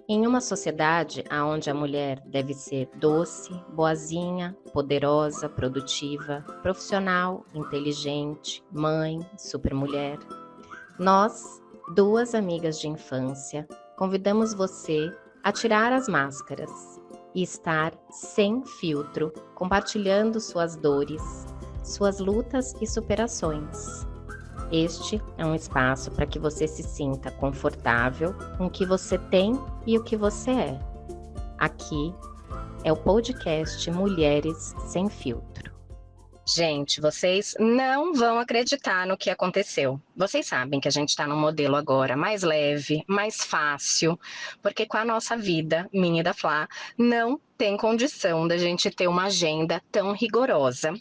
Em uma sociedade onde a mulher deve ser doce, boazinha, poderosa, produtiva, profissional, inteligente, mãe, supermulher, nós, duas amigas de infância, convidamos você a tirar as máscaras e estar sem filtro, compartilhando suas dores, suas lutas e superações. Este é um espaço para que você se sinta confortável com o que você tem e o que você é. Aqui é o podcast Mulheres Sem Filtro. Gente, vocês não vão acreditar no que aconteceu. Vocês sabem que a gente está num modelo agora mais leve, mais fácil, porque com a nossa vida, minha e da Flá, não tem condição da gente ter uma agenda tão rigorosa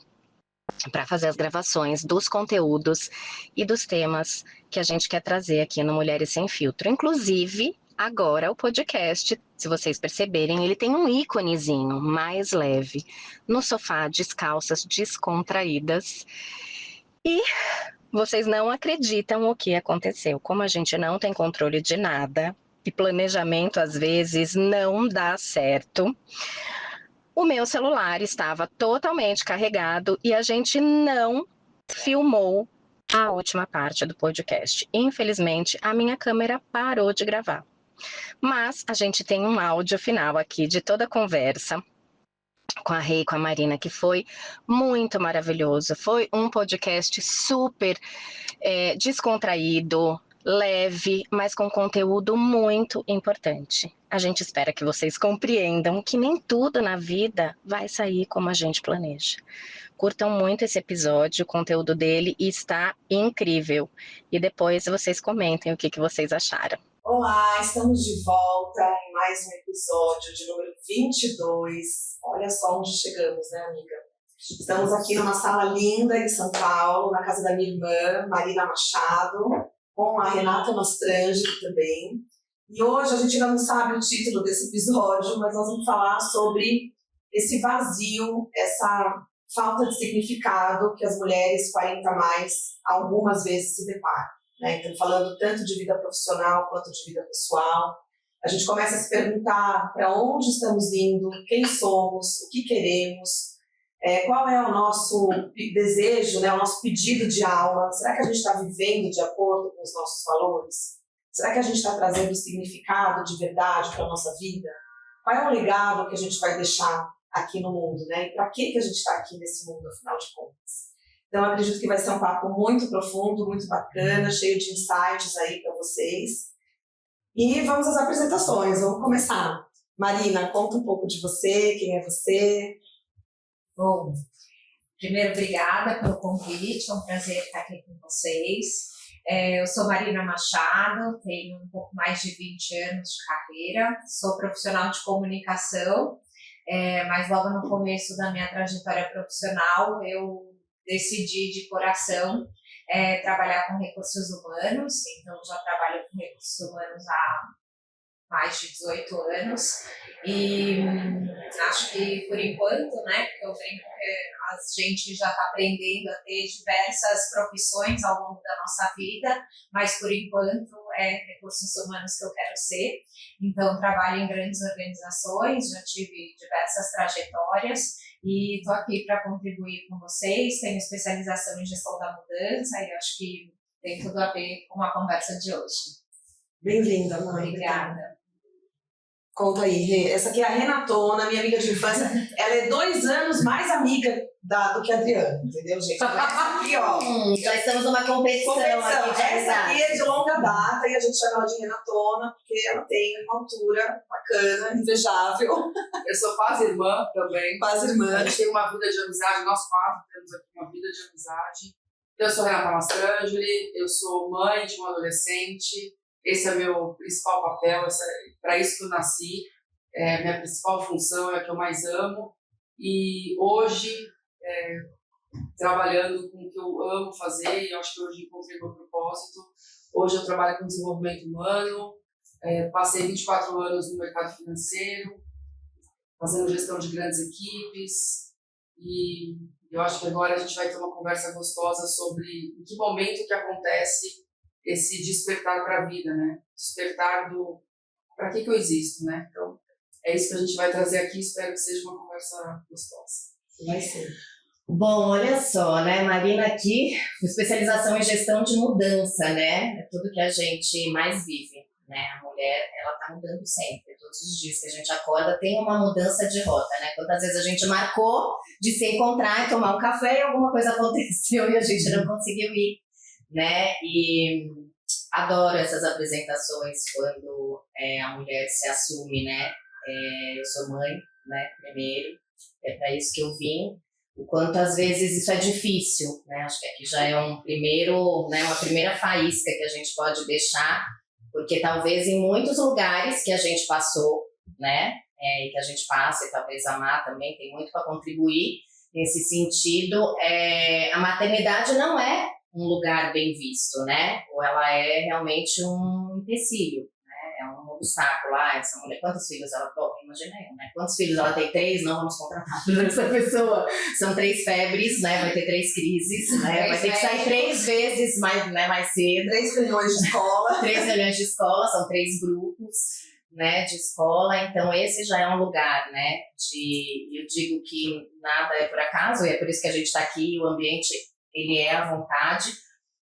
para fazer as gravações dos conteúdos e dos temas que a gente quer trazer aqui no Mulheres Sem Filtro. Inclusive, agora o podcast, se vocês perceberem, ele tem um íconezinho mais leve no sofá, descalças, descontraídas. E vocês não acreditam o que aconteceu. Como a gente não tem controle de nada e planejamento às vezes não dá certo, o meu celular estava totalmente carregado e a gente não filmou a última parte do podcast. Infelizmente, a minha câmera parou de gravar. Mas a gente tem um áudio final aqui de toda a conversa com a Rei e com a Marina, que foi muito maravilhoso. Foi um podcast super descontraído, leve, mas com conteúdo muito importante. A gente espera que vocês compreendam que nem tudo na vida vai sair como a gente planeja. Curtam muito esse episódio, o conteúdo dele está incrível. E depois vocês comentem o que vocês acharam. Olá, estamos de volta em mais um episódio de número 22. Olha só onde chegamos, né, amiga? Estamos aqui numa sala linda em São Paulo, na casa da minha irmã, Marina Machado, com a Renata Mastrange também. E hoje a gente ainda não sabe o título desse episódio, mas nós vamos falar sobre esse vazio, essa falta de significado que as mulheres 40 mais algumas vezes se deparam. Então, falando tanto de vida profissional quanto de vida pessoal, a gente começa a se perguntar para onde estamos indo, quem somos, o que queremos, qual é o nosso desejo, o nosso pedido de alma. Será que a gente está vivendo de acordo com os nossos valores? Será que a gente está trazendo significado de verdade para a nossa vida? Qual é o legado que a gente vai deixar aqui no mundo? E para que a gente está aqui nesse mundo, afinal de contas? Então, eu acredito que vai ser um papo muito profundo, muito bacana, cheio de insights aí para vocês. E vamos às apresentações, vamos começar. Marina, conta um pouco de você, quem é você? Bom, primeiro, obrigada pelo convite, é um prazer estar aqui com vocês. Eu sou Marina Machado, tenho um pouco mais de 20 anos de carreira, sou profissional de comunicação, mas logo no começo da minha trajetória profissional, eu decidi de coração trabalhar com recursos humanos, então já trabalho com recursos humanos há mais de 18 anos e acho que por enquanto, porque eu brinco que a gente já está aprendendo a ter diversas profissões ao longo da nossa vida, mas por enquanto é recursos humanos que eu quero ser. Então trabalho em grandes organizações, já tive diversas trajetórias e estou aqui para contribuir com vocês. Tenho especialização em gestão da mudança e acho que tem tudo a ver com a conversa de hoje. Bem-vinda, mãe. Obrigada. Conta aí, Rê. Essa aqui é a Renatona, minha amiga de infância. Ela é 2 anos mais amiga do que a Adriana, entendeu, gente? Então, essa aqui, ó. Já estamos numa competição. Aqui, essa aqui é de longa data e a gente chama ela de Renatona porque ela tem uma altura bacana, invejável. Eu sou quase irmã também. Quase irmã. A gente tem uma vida de amizade, nós 4 temos aqui uma vida de amizade. Eu sou Renata Mastrangeli, eu sou mãe de uma adolescente. Esse é o meu principal papel, para isso que eu nasci. Minha principal função é a que eu mais amo. E hoje, trabalhando com o que eu amo fazer, e eu acho que hoje encontrei meu propósito. Hoje eu trabalho com desenvolvimento humano, passei 24 anos no mercado financeiro, fazendo gestão de grandes equipes, e eu acho que agora a gente vai ter uma conversa gostosa sobre em que momento que acontece esse despertar para a vida, Despertar para que eu existo, né? Então, é isso que a gente vai trazer aqui, espero que seja uma conversa gostosa. Vai ser. Bom, olha só, né, Marina aqui, especialização em gestão de mudança, né? É tudo que a gente mais vive, né? A mulher, ela tá mudando sempre, todos os dias que a gente acorda tem uma mudança de rota, né? Quantas vezes a gente marcou de se encontrar e tomar um café e alguma coisa aconteceu e a gente não conseguiu ir, né? E adoro essas apresentações quando a mulher se assume, né? Eu sou mãe, né, primeiro, é para isso que eu vim. O quanto às vezes isso é difícil, né? Acho que aqui já é uma primeira faísca que a gente pode deixar, porque talvez em muitos lugares que a gente passou, né? E que a gente passa, e talvez a Má também tem muito para contribuir nesse sentido, a maternidade não é um lugar bem visto, né? Ou ela é realmente um empecilho. É um obstáculo. Essa mulher, quantos filhos ela tem? Imagina eu, né? Quantos filhos ela tem? 3? Não vamos contratar essa pessoa. São 3 febres, né? Vai ter 3 crises, né? Vai ter que sair 3 vezes mais cedo. 3 reuniões de escola. 3 reuniões de escola, são 3 grupos, né, de escola. Então, esse já é um lugar, né? Eu digo que nada é por acaso, e é por isso que a gente está aqui, o ambiente, ele é à vontade,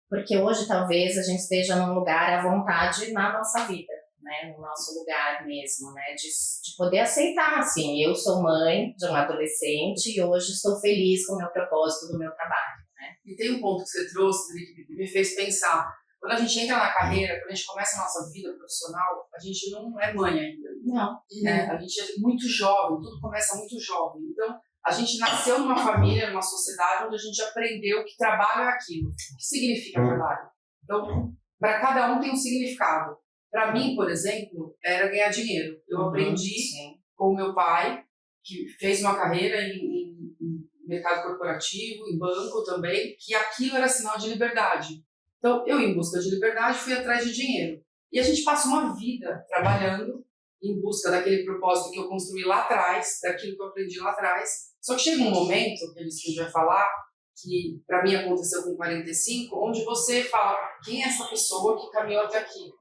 porque hoje talvez a gente esteja num lugar à vontade na nossa vida. Né, no nosso lugar mesmo, né, de poder aceitar, assim, eu sou mãe de um adolescente e hoje estou feliz com o meu propósito do meu trabalho, né. E tem um ponto que você trouxe, que me fez pensar, quando a gente entra na carreira, quando a gente começa a nossa vida profissional, a gente não é mãe ainda. Não. Né? A gente é muito jovem, tudo começa muito jovem, então a gente nasceu numa família, numa sociedade onde a gente aprendeu que trabalho é aquilo, o que significa trabalho. Então, para cada um tem um significado. Para mim, por exemplo, era ganhar dinheiro. Eu aprendi com o meu pai, que fez uma carreira em mercado corporativo, em banco também, que aquilo era sinal de liberdade. Então, eu, em busca de liberdade, fui atrás de dinheiro. E a gente passa uma vida trabalhando em busca daquele propósito que eu construí lá atrás, daquilo que eu aprendi lá atrás. Só que chega um momento, que a gente vai falar, que para mim aconteceu com 45, onde você fala, quem é essa pessoa que caminhou até aqui?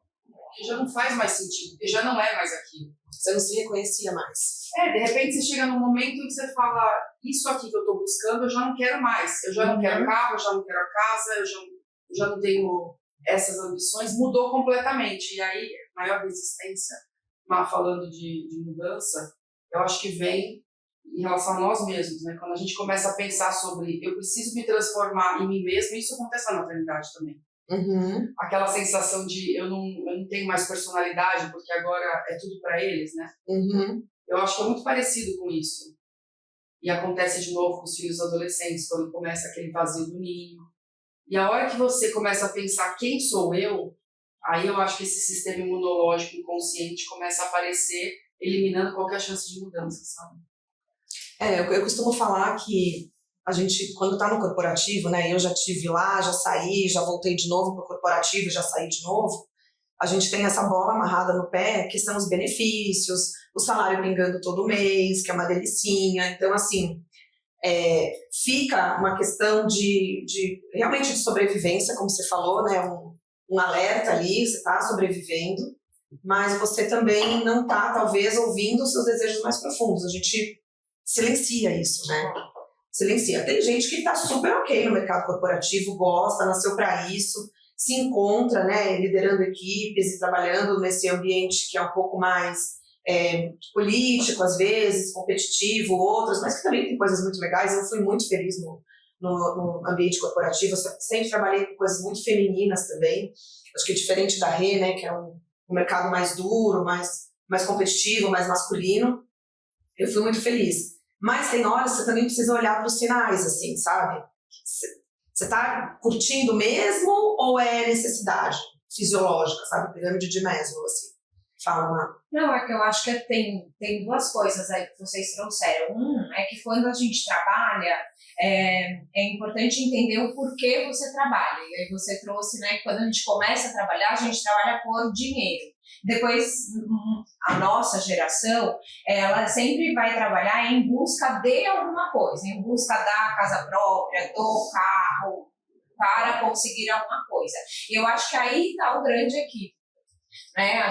Que já não faz mais sentido, porque já não é mais aquilo. Você não se reconhecia mais. De repente você chega num momento em que você fala, isso aqui que eu estou buscando, eu já não quero mais. Eu já não quero carro, eu já não quero a casa, eu já não tenho essas ambições. Mudou completamente. E aí, maior resistência, falando de mudança, eu acho que vem em relação a nós mesmos, né? Quando a gente começa a pensar sobre, eu preciso me transformar em mim mesmo, isso acontece na maternidade também. Aquela sensação de eu não tenho mais personalidade porque agora é tudo para eles, né? Eu acho que é muito parecido com isso. E acontece de novo com os filhos adolescentes, quando começa aquele vazio do ninho. E a hora que você começa a pensar quem sou eu, aí eu acho que esse sistema imunológico inconsciente começa a aparecer, eliminando qualquer chance de mudança, sabe? Eu costumo falar que a gente, quando está no corporativo, né, eu já estive lá, já saí, já voltei de novo para o corporativo, já saí de novo, a gente tem essa bola amarrada no pé, que são os benefícios, o salário pingando todo mês, que é uma delicinha. Então, assim, fica uma questão realmente de sobrevivência, como você falou, né, um alerta ali, você está sobrevivendo, mas você também não está, talvez, ouvindo os seus desejos mais profundos. A gente silencia isso, né? Silencia. Tem gente que está super ok no mercado corporativo, gosta, nasceu para isso, se encontra, né, liderando equipes e trabalhando nesse ambiente que é um pouco mais político, às vezes, competitivo, outros, mas que também tem coisas muito legais. Eu fui muito feliz no ambiente corporativo, eu sempre trabalhei com coisas muito femininas também. Acho que diferente da Rê, né, que é um mercado mais duro, mais competitivo, mais masculino, eu fui muito feliz. Mas tem horas que você também precisa olhar para os sinais, assim, sabe? Você está curtindo mesmo ou é necessidade fisiológica, sabe? Pirâmide de Maslow, assim. Fala, Má. Não, é que eu acho que tem duas coisas aí que vocês trouxeram. É que quando a gente trabalha, é importante entender o porquê você trabalha. E aí você trouxe, né, que quando a gente começa a gente trabalha por dinheiro. Depois, a nossa geração, ela sempre vai trabalhar em busca de alguma coisa, em busca da casa própria, do carro, para conseguir alguma coisa. E eu acho que aí está o grande equívoco. né?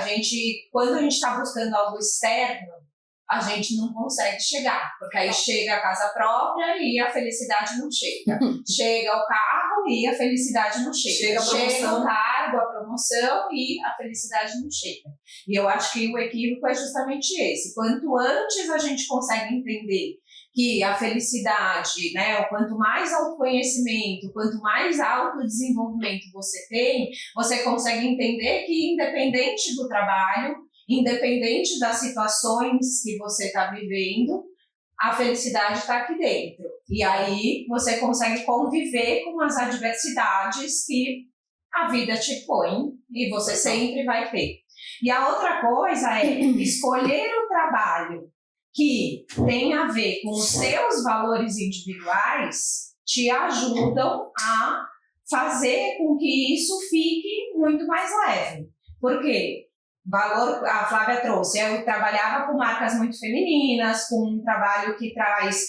Quando a gente está buscando algo externo, a gente não consegue chegar, porque aí chega a casa própria e a felicidade não chega. Chega o carro e a felicidade não chega. Chega o cargo, a promoção e a felicidade não chega. E eu acho que o equívoco é justamente esse. Quanto antes a gente consegue entender que a felicidade, né, quanto mais autoconhecimento, quanto mais autodesenvolvimento você tem, você consegue entender que independente do trabalho, independente das situações que você está vivendo, a felicidade está aqui dentro. E aí você consegue conviver com as adversidades que a vida te põe e você sempre vai ter. E a outra coisa é escolher o trabalho que tem a ver com os seus valores individuais, te ajudam a fazer com que isso fique muito mais leve. Por quê? A Flávia trouxe, eu trabalhava com marcas muito femininas, com um trabalho que traz,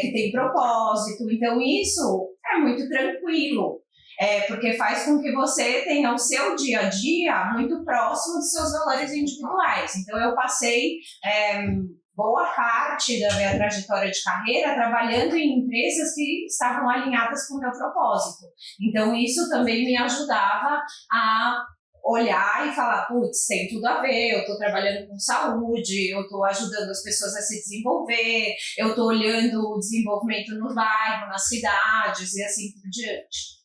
que tem propósito, então isso é muito tranquilo, porque faz com que você tenha o seu dia a dia muito próximo dos seus valores individuais. Então eu passei boa parte da minha trajetória de carreira trabalhando em empresas que estavam alinhadas com o meu propósito. Então isso também me ajudava a olhar e falar, putz, tem tudo a ver, eu estou trabalhando com saúde, eu estou ajudando as pessoas a se desenvolver, eu estou olhando o desenvolvimento no bairro, nas cidades e assim por diante.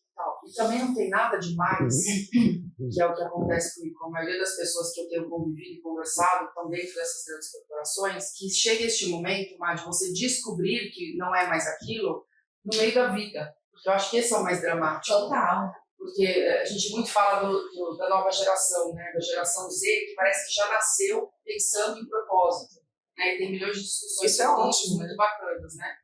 E também não tem nada demais, que é o que acontece com a maioria das pessoas que eu tenho convivido e conversado, estão dentro dessas grandes corporações, que chega este momento, de você descobrir que não é mais aquilo no meio da vida. Porque eu acho que esse é o mais dramático. Total. Porque a gente muito fala da nova geração, né? Da geração Z, que parece que já nasceu pensando em propósito. Né? E tem milhões de discussões isso é ótimo, muito bacanas, né?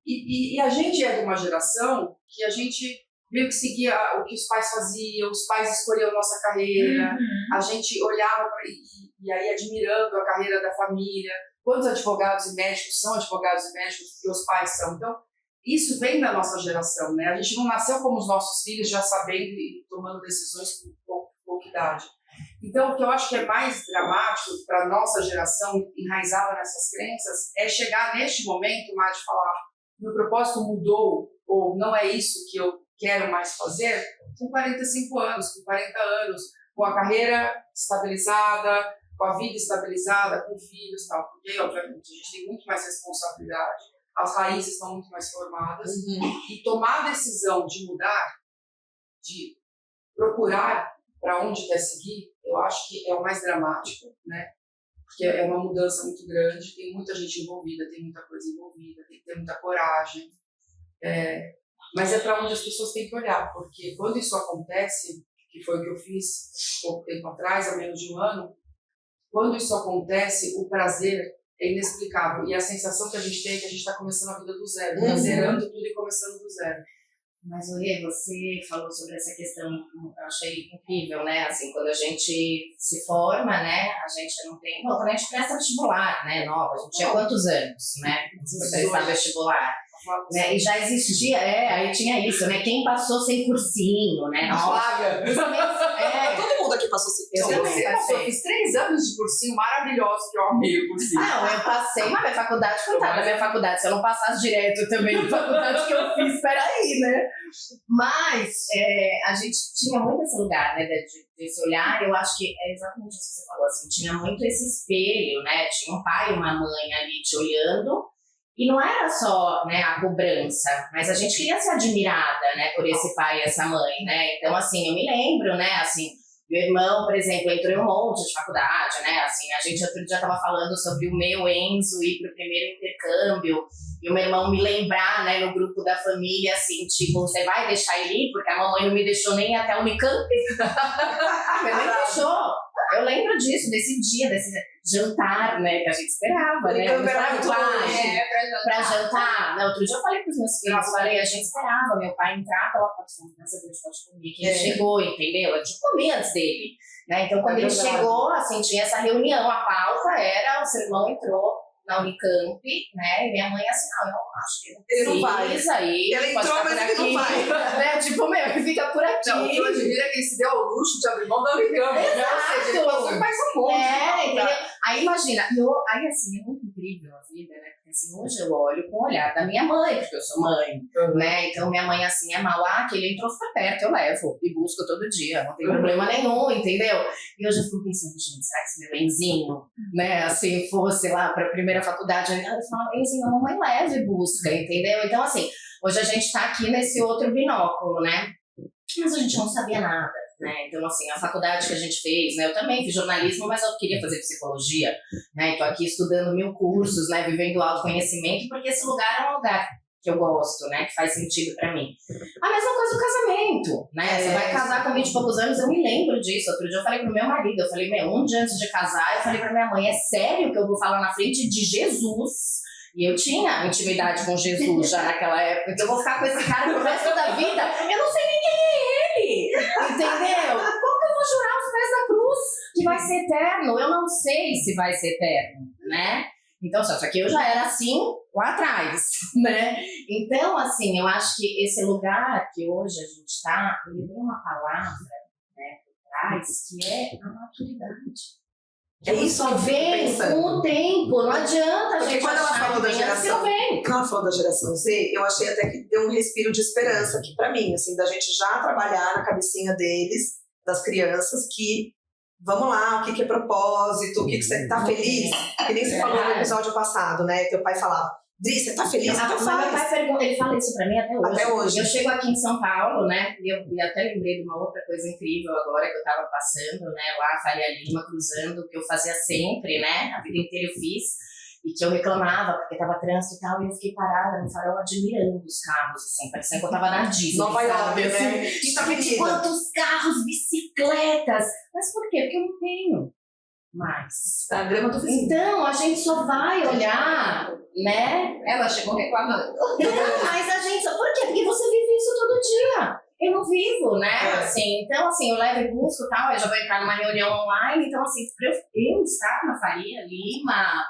E a gente é de uma geração que a gente meio que seguia o que os pais faziam, os pais escolhiam a nossa carreira, a gente olhava e aí admirando a carreira da família. Quantos advogados e médicos são advogados e médicos que os pais são? Então, isso vem da nossa geração, né? A gente não nasceu como os nossos filhos, já sabendo e tomando decisões com pouca idade. Então, o que eu acho que é mais dramático para a nossa geração, enraizada nessas crenças, é chegar neste momento, de falar, meu propósito mudou, ou não é isso que eu quero mais fazer, com 45 anos, com 40 anos, com a carreira estabilizada, com a vida estabilizada, com filhos e tal. Porque, obviamente, a gente tem muito mais responsabilidade, as raízes estão muito mais formadas, e tomar a decisão de mudar, de procurar para onde quer seguir, eu acho que é o mais dramático, né? Porque é uma mudança muito grande, tem muita gente envolvida, tem muita coisa envolvida, tem que ter muita coragem. Mas é para onde as pessoas têm que olhar, porque quando isso acontece, que foi o que eu fiz pouco tempo atrás, há menos de um ano, quando isso acontece, o prazer é inexplicável. E a sensação que a gente tem é que a gente está começando a vida do zero, está zerando tudo e começando do zero. Mas, Olê, você falou sobre essa questão, eu achei incrível, né? Assim, quando a gente se forma, né? A gente não tem... Bom, quando a gente presta vestibular, né? Nova, a gente tinha quantos anos, né? Você prestar vestibular. Né? E já existia, aí tinha isso, né? Quem passou sem cursinho, né? Flávia! Todo mundo aqui passou sem cursinho. Eu fiz 3 anos de cursinho maravilhoso, que eu amei o cursinho. Não, eu passei, mas minha faculdade, coitada da minha faculdade, se eu não passasse direto também na faculdade que eu fiz, peraí, né? Mas a gente tinha muito esse lugar, né? Desse olhar, eu acho que é exatamente isso que você falou, assim, tinha muito esse espelho, né? Tinha um pai e uma mãe ali te olhando. E não era só, né, a cobrança, mas a gente queria ser admirada, né, por esse pai e essa mãe, né? Então, assim, eu me lembro, né, assim, meu irmão, por exemplo, entrou em um monte de faculdade, né? Assim, a gente outro dia estava falando sobre o meu Enzo ir para o primeiro intercâmbio e o meu irmão me lembrar, né, no grupo da família, assim, tipo, você vai deixar ele ir? Porque a mamãe não me deixou nem ir até a Unicamp. Minha mãe deixou. Eu lembro disso, desse dia, desse jantar, né, que a gente esperava, né? Pra jantar. Não, outro dia eu falei pros meus filhos, a gente esperava meu pai entrar pela porta, graças a Deus pode comer, que ele chegou, entendeu? Eu tinha que comer antes dele, né? Então, quando ele chegou, assim, tinha essa reunião, a pauta era, o seu irmão entrou na Unicamp, né? E minha mãe assim, não, eu acho que Ele não vai. aí, Ele pode entrou, ficar mas por ele não aqui, vai. né? Tipo, meu, que fica por aqui. Não, o que eu admiro é que ele se deu ao luxo de abrir mão da Unicamp. Exato. Ele passou mais um monte. Entendeu? Aí imagina, aí assim, é muito incrível a vida, né? Porque assim, hoje eu olho com o olhar da minha mãe, porque eu sou mãe, né? Então minha mãe assim é mal, que ele entrou, fica perto, eu levo e busco todo dia, não tem problema nenhum, entendeu? E hoje eu fico pensando, gente, será que esse meu benzinho, né, assim, fosse lá pra primeira faculdade, eu falo, benzinho, a mamãe leva e busca, entendeu? Então assim, hoje a gente tá aqui nesse outro binóculo, né? Mas a gente não sabia nada. Né? Então, assim, a faculdade que a gente fez, né? Eu também fiz jornalismo, mas eu queria fazer psicologia, né? Estou aqui estudando 1000 cursos, né? Vivendo autoconhecimento, porque esse lugar é um lugar que eu gosto, né? Que faz sentido para mim. A mesma coisa do casamento, né? Você vai casar com 20 e poucos anos, eu me lembro disso. Outro dia eu falei pro meu marido, eu falei, um dia antes de casar, eu falei pra minha mãe, é sério que eu vou falar na frente de Jesus? E eu tinha intimidade com Jesus já naquela época, então eu vou ficar com esse cara pro resto da vida, eu não sei nem quem é ele, entendeu? Como que eu vou jurar os pés da cruz que vai ser eterno? Eu não sei se vai ser eterno, né? Então, só que eu já era assim lá atrás, né? Então, assim, eu acho que esse lugar que hoje a gente tá, ele tem uma palavra, né, por trás, que é a maturidade. É isso só vem com o tempo, não adianta a gente. Porque quando ela falou da geração, quando ela falou da geração Z, eu achei até que deu um respiro de esperança aqui pra mim, assim, da gente já trabalhar na cabecinha deles, das crianças, que vamos lá, o que é propósito, o que você tá feliz, que nem você falou no episódio passado, né? Teu pai falava, Dri, você tá feliz? Então meu pai pergunta, ele fala isso pra mim até hoje. Até hoje. Eu chego aqui em São Paulo, né? E eu até lembrei de uma outra coisa incrível agora que eu tava passando, né? Lá, Faria Lima, cruzando, que eu fazia sempre, né? A vida inteira eu fiz. E que eu reclamava, porque tava trânsito e tal, e eu fiquei parada no farol admirando os carros, assim, parecendo que eu tava na Disney. Nova York, né? Assim, quantos carros, bicicletas. Mas por quê? Porque eu não tenho mais. A grama do vizinho. Então, a gente só vai olhar, né? Ela chegou reclamando. Não, mas a gente só... Por quê? Porque você vive isso todo dia. Eu não vivo, né? Assim, então, assim, eu levo e busco e tal, eu já vou entrar numa reunião online, então, assim, pra eu estar na Faria Lima,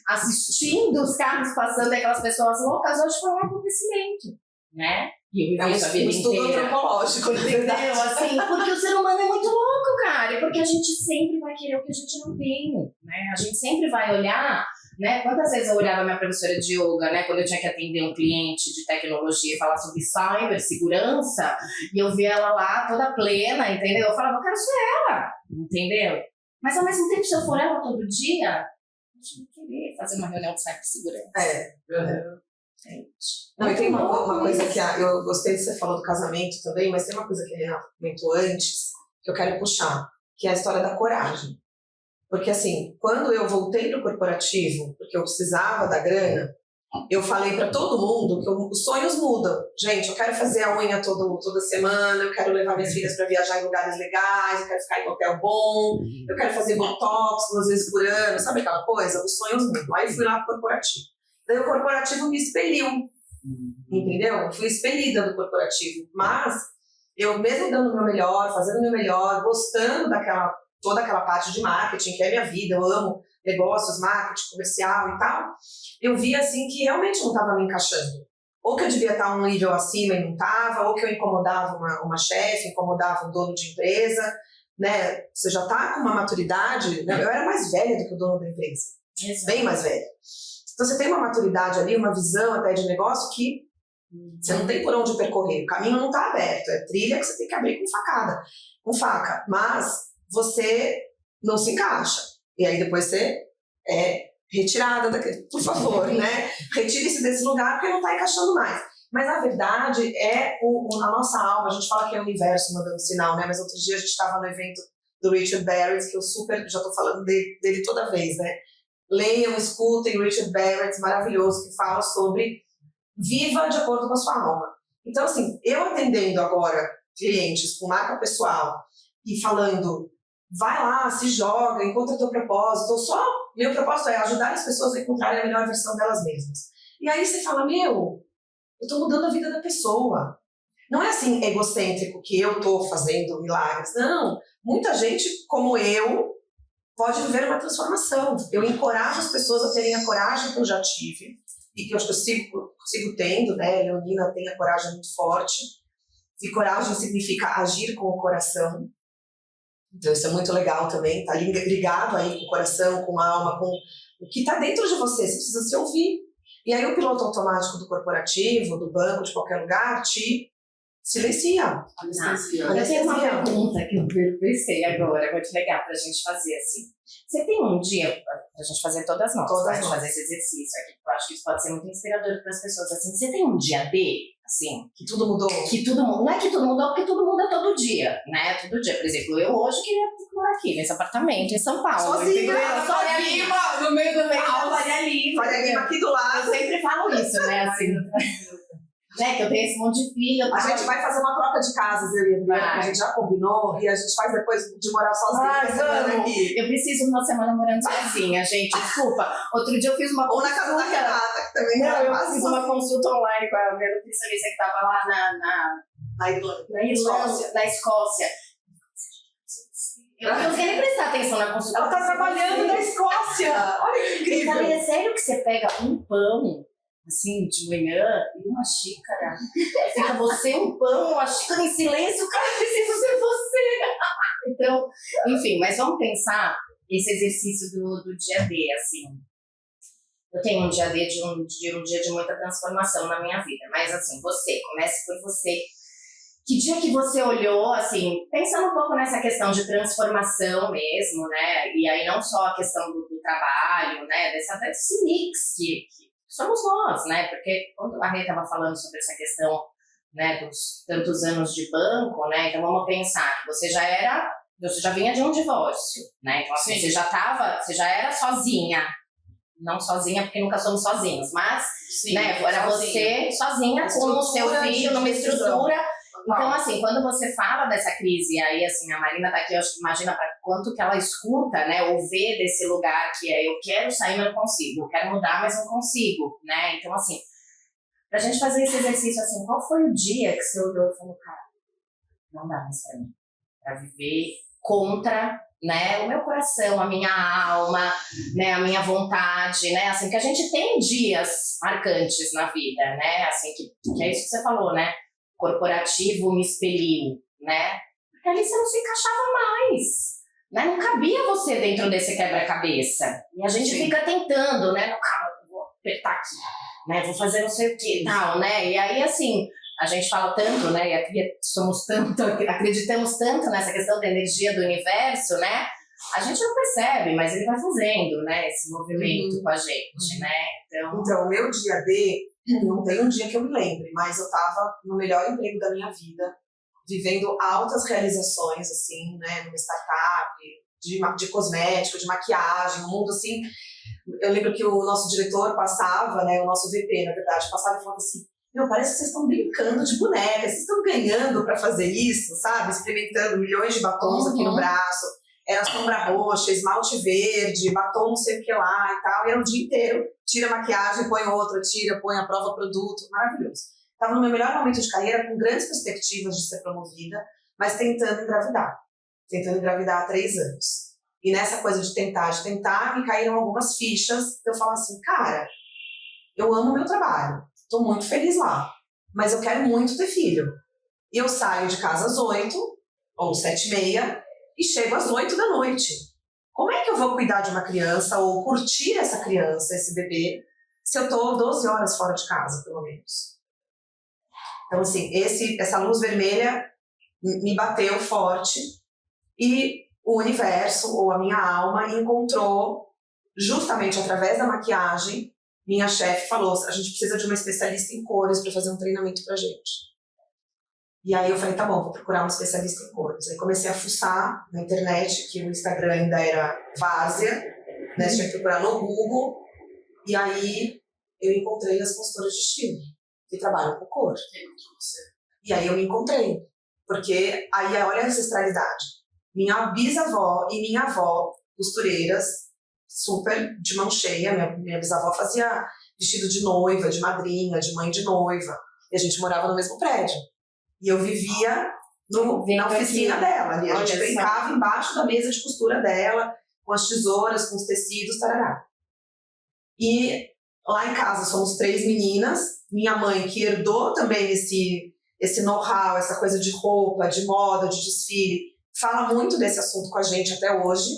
assistindo os carros passando, aquelas pessoas loucas, hoje foi um acontecimento, né? E eu vivi isso a vida estudo inteira. antropológico, na verdade. Entendeu? Assim, porque o ser humano é muito louco, cara, e porque a gente sempre vai querer o que a gente não tem, né? A gente sempre vai olhar, né? Quantas vezes eu olhava minha professora de yoga, né? Quando eu tinha que atender um cliente de tecnologia e falar sobre cibersegurança, e eu via ela lá toda plena, entendeu? Eu falava, eu quero ser ela, entendeu? Mas ao mesmo tempo, se eu for ela todo dia, eu não querer fazer uma reunião de cibersegurança. Não, e tem uma coisa que eu gostei de você falou do casamento também, mas tem uma coisa que a Renata comentou antes, que eu quero puxar, que é a história da coragem. Porque assim, quando eu voltei pro corporativo, porque eu precisava da grana, eu falei para todo mundo que os sonhos mudam. Gente, eu quero fazer a unha toda semana, eu quero levar minhas filhas para viajar em lugares legais, eu quero ficar em hotel bom, eu quero fazer botox 2 vezes por ano, sabe aquela coisa? Os sonhos mudam. Aí fui lá pro corporativo. Daí o corporativo me expeliu, entendeu? Eu fui expelida do corporativo, mas eu mesmo dando o meu melhor, fazendo o meu melhor, gostando toda aquela parte de marketing, que é minha vida, eu amo negócios, marketing, comercial e tal, eu vi assim que realmente não estava me encaixando. Ou que eu devia estar um nível acima e não estava, ou que eu incomodava uma chefe, incomodava um dono de empresa, né? Você já está com uma maturidade, né? Eu era mais velha do que o dono da empresa, bem mais velha. Então você tem uma maturidade ali, uma visão até de negócio que você não tem por onde percorrer, o caminho não está aberto, é trilha que você tem que abrir com faca, mas você não se encaixa. E aí depois você é retirada daquele, por favor, né? Retire-se desse lugar porque não está encaixando mais. Mas a verdade é a nossa alma, a gente fala que é o universo mandando sinal, né? Mas outro dia a gente estava no evento do Richard Barrett, que eu já estou falando dele toda vez, né? Leiam, escutem Richard Barrett, maravilhoso, que fala sobre viva de acordo com a sua alma. Então, assim, eu atendendo agora clientes com marca pessoal e falando, vai lá, se joga, encontra teu propósito, meu propósito é ajudar as pessoas a encontrarem a melhor versão delas mesmas. E aí você fala, eu tô mudando a vida da pessoa. Não é assim egocêntrico que eu tô fazendo milagres, não. Muita gente como eu pode viver uma transformação. Eu encorajo as pessoas a terem a coragem que eu já tive, e que eu acho que eu sigo tendo, né? Leonina tem a coragem muito forte, e coragem significa agir com o coração. Então isso é muito legal também, tá ligado aí com o coração, com a alma, com o que está dentro de você precisa se ouvir. E aí o piloto automático do corporativo, do banco, de qualquer lugar, te silencia. Eu tenho uma pergunta que eu pensei agora, é muito legal pra gente fazer assim. Você tem um dia, pra gente fazer todas nós, pra gente fazer esse exercício aqui, eu acho que isso pode ser muito inspirador para as pessoas, assim, você tem um dia D, assim, Que tudo mudou. que tudo muda, não é que tudo mudou, porque tudo muda todo dia, né, todo dia, por exemplo, eu hoje queria morar aqui, nesse apartamento, em São Paulo. Sozinha, Faria Lima, no meio da Faria Lima. Faria Lima aqui do lado. Eu sempre falo isso, né, assim, né, que eu tenho esse monte de filho. A gente vai fazer uma troca de casas, eu e a Adriana, que a gente já combinou, e a gente faz depois de morar sozinha essa semana aqui. Eu preciso de uma semana morando sozinha, gente, desculpa. Outro dia eu fiz uma Ou na casa da Renata, que também Não, eu fiz uma consulta online com a minha nutricionista que estava lá na Irlanda. Na Escócia. Eu não consegui nem prestar atenção na consulta. Ela tá trabalhando na Escócia! Olha que Eu incrível! falei, é sério que você pega um pão, assim, de manhã, e uma xícara? Fica você, um pão, uma xícara em silêncio, cara, preciso ser você! Então, enfim, mas vamos pensar esse exercício do dia D, assim. Eu tenho um dia D de um dia de muita transformação na minha vida, mas assim, comece por você. Que dia que você olhou, assim, pensando um pouco nessa questão de transformação mesmo, né, e aí não só a questão do trabalho, né, desse mix que somos nós, né, porque quando a Rê estava falando sobre essa questão, né, dos tantos anos de banco, né, então vamos pensar que você já vinha de um divórcio, né, então assim, você já era sozinha, não sozinha porque nunca somos sozinhos, mas, Sim, né, era você sozinha com o seu filho numa estrutura. Então, assim, quando você fala dessa crise, e aí, assim, a Marina tá aqui, eu acho que imagina pra quanto que ela escuta, né, ou vê desse lugar que é eu quero sair, mas não consigo, eu quero mudar, mas não consigo, né, então, assim, pra gente fazer esse exercício, assim, qual foi o dia que você olhou e falou, cara, não dá mais pra mim, pra viver contra, né, o meu coração, a minha alma, né, a minha vontade, né, assim, que a gente tem dias marcantes na vida, né, assim, que é isso que você falou, né, corporativo me expeliu, né? Porque ali você não se encaixava mais, né? Não cabia você dentro desse quebra-cabeça. E a gente fica tentando, né? Calma, vou apertar aqui, né? Vou fazer não sei o que, tal, né? E aí, assim, a gente fala tanto, né? E acreditamos tanto nessa questão da energia do universo, né? A gente não percebe, mas ele vai fazendo, né? Esse movimento com a gente, né? Então, o meu dia D, não tem um dia que eu me lembre, mas eu tava no melhor emprego da minha vida, vivendo altas realizações, assim, né, numa startup, de cosmético, de maquiagem, um mundo assim. Eu lembro que o nosso diretor passava, né, o nosso VP, na verdade, passava e falava assim, parece que vocês estão brincando de boneca, vocês estão ganhando pra fazer isso, sabe? Experimentando milhões de batons aqui no braço. Era sombra roxa, esmalte verde, batom não sei o que lá e tal. E era o dia inteiro. Tira a maquiagem, põe outra, põe a prova produto. Maravilhoso. Estava no meu melhor momento de carreira, com grandes perspectivas de ser promovida, mas tentando engravidar. Tentando engravidar há 3 anos. E nessa coisa de tentar, me caíram algumas fichas. Eu falo assim, cara, eu amo o meu trabalho. Estou muito feliz lá. Mas eu quero muito ter filho. E eu saio de casa às 8 ou 7h30, e chego às 8 da noite. Como é que eu vou cuidar de uma criança ou curtir essa criança, esse bebê, se eu estou 12 horas fora de casa, pelo menos? Então, assim, essa luz vermelha me bateu forte e o universo, ou a minha alma, encontrou, justamente através da maquiagem, minha chefe falou, a gente precisa de uma especialista em cores para fazer um treinamento pra gente. E aí eu falei, tá bom, vou procurar um especialista em cores. Aí comecei a fuçar na internet, que o Instagram ainda era várzea, né? Tinha que procurar no Google. E aí eu encontrei as consultoras de estilo, que trabalham com cor. E aí eu me encontrei. Porque aí, olha a ancestralidade. Minha bisavó e minha avó, costureiras, super de mão cheia. Minha bisavó fazia vestido de noiva, de madrinha, de mãe de noiva. E a gente morava no mesmo prédio. E eu vivia na oficina dela. Ali. A gente brincava embaixo da mesa de costura dela, com as tesouras, com os tecidos, tarará. E lá em casa somos 3 meninas, minha mãe que herdou também esse know-how, essa coisa de roupa, de moda, de desfile, fala muito desse assunto com a gente até hoje.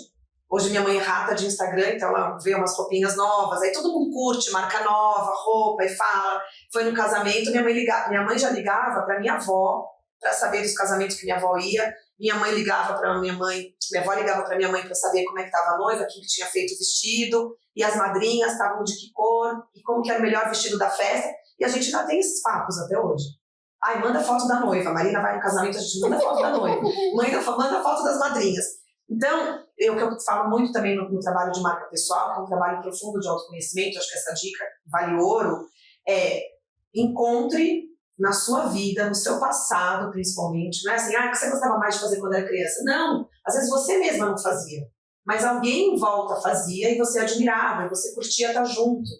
Hoje minha mãe é rata de Instagram, então ela vê umas roupinhas novas, aí todo mundo curte, marca nova, roupa, e fala. Foi no casamento, minha mãe já ligava para minha avó, para saber dos casamentos que minha avó ia. Minha avó ligava para minha mãe para saber como é que estava a noiva, quem que tinha feito o vestido, e as madrinhas estavam de que cor, e como que era o melhor vestido da festa. E a gente ainda tem esses papos até hoje. Ai, manda foto da noiva. A Marina vai no casamento, a gente manda foto da noiva. Manda foto das madrinhas. Então, o que eu falo muito também no trabalho de marca pessoal, que é um trabalho profundo de autoconhecimento, acho que essa dica vale ouro, encontre na sua vida, no seu passado principalmente, não é assim, o que você gostava mais de fazer quando era criança? Não, às vezes você mesma não fazia, mas alguém em volta fazia e você admirava, e você curtia estar junto.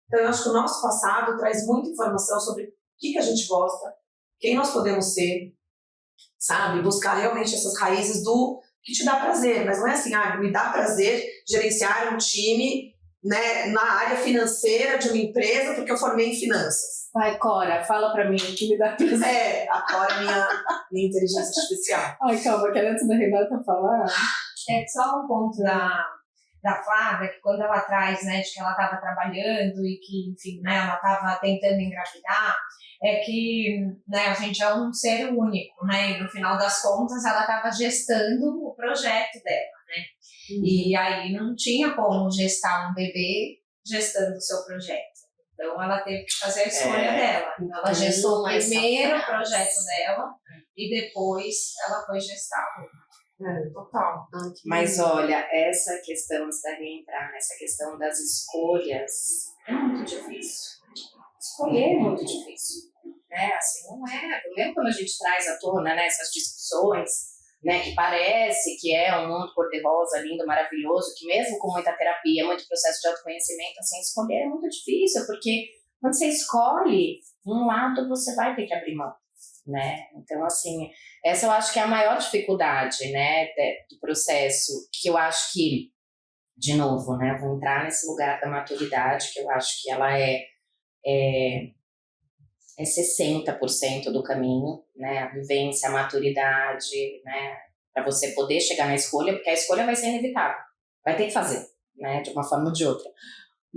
Então, eu acho que o nosso passado traz muita informação sobre o que a gente gosta, quem nós podemos ser, sabe? Buscar realmente essas raízes do que te dá prazer, mas não é assim, me dá prazer gerenciar um time, né, na área financeira de uma empresa porque eu formei em finanças. Vai, Cora, fala pra mim o que me dá prazer. A Cora é minha inteligência artificial. Ai, calma, que antes da Renata falar... Só um ponto da Flávia, que quando ela traz, né, de que ela estava trabalhando e que, enfim, né, ela estava tentando engravidar, é que, né, a gente é um ser único, né, e no final das contas ela estava gestando o projeto dela, né, e aí não tinha como gestar um bebê gestando o seu projeto. Então ela teve que fazer a escolha dela. Então ela gestou primeiro o projeto dela e depois ela foi gestar o Total. Mas olha, essa questão, antes da gente entrar nessa questão das escolhas, é muito difícil. Escolher é muito difícil, né? Assim, não é. Mesmo quando a gente traz à tona, né, essas discussões, né, que parece que é um mundo cor-de-rosa, lindo, maravilhoso, que mesmo com muita terapia, muito processo de autoconhecimento, assim, escolher é muito difícil, porque quando você escolhe um lado, você vai ter que abrir mão. Né? Então, assim, essa eu acho que é a maior dificuldade, né, do processo, que eu acho que, de novo, né, eu vou entrar nesse lugar da maturidade, que eu acho que ela é 60% do caminho, né, a vivência, a maturidade, né, para você poder chegar na escolha, porque a escolha vai ser inevitável, vai ter que fazer, né, de uma forma ou de outra.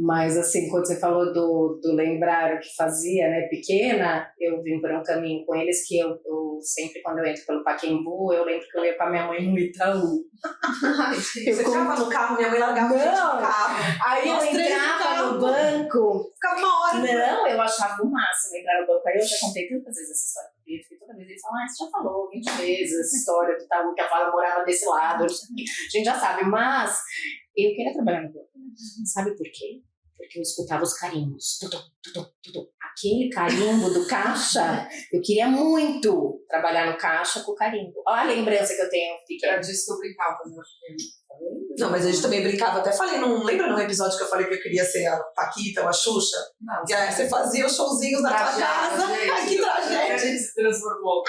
Mas, assim, quando você falou do lembrar o que fazia, né, pequena, eu vim por um caminho com eles que eu sempre, quando eu entro pelo Pacaembu, eu lembro que eu ia com a minha mãe no Itaú. Você ficava no carro, minha mãe largava no carro. Aí eu entrava no banco. Ficava uma hora. Não, eu achava o máximo entrar no banco. Aí eu já contei tantas vezes essa história pro Pedro, porque toda vez ele fala, você já falou 20 vezes essa história do Itaú, que a Flávia morava desse lado. A gente já sabe, mas eu queria trabalhar no banco. Sabe por quê? Porque eu escutava os carimbos. Tudo. Aquele carimbo do caixa, eu queria muito trabalhar no caixa com o carimbo. Olha a lembrança que eu tenho. Era disso que eu brincava quando eu fiquei. Não, mas a gente também brincava. Até falei, não lembra num episódio que eu falei que eu queria ser a Paquita ou a Xuxa? Não. E aí você fazia os showzinhos na tua casa. Ai, que tragédia. A gente se transformou.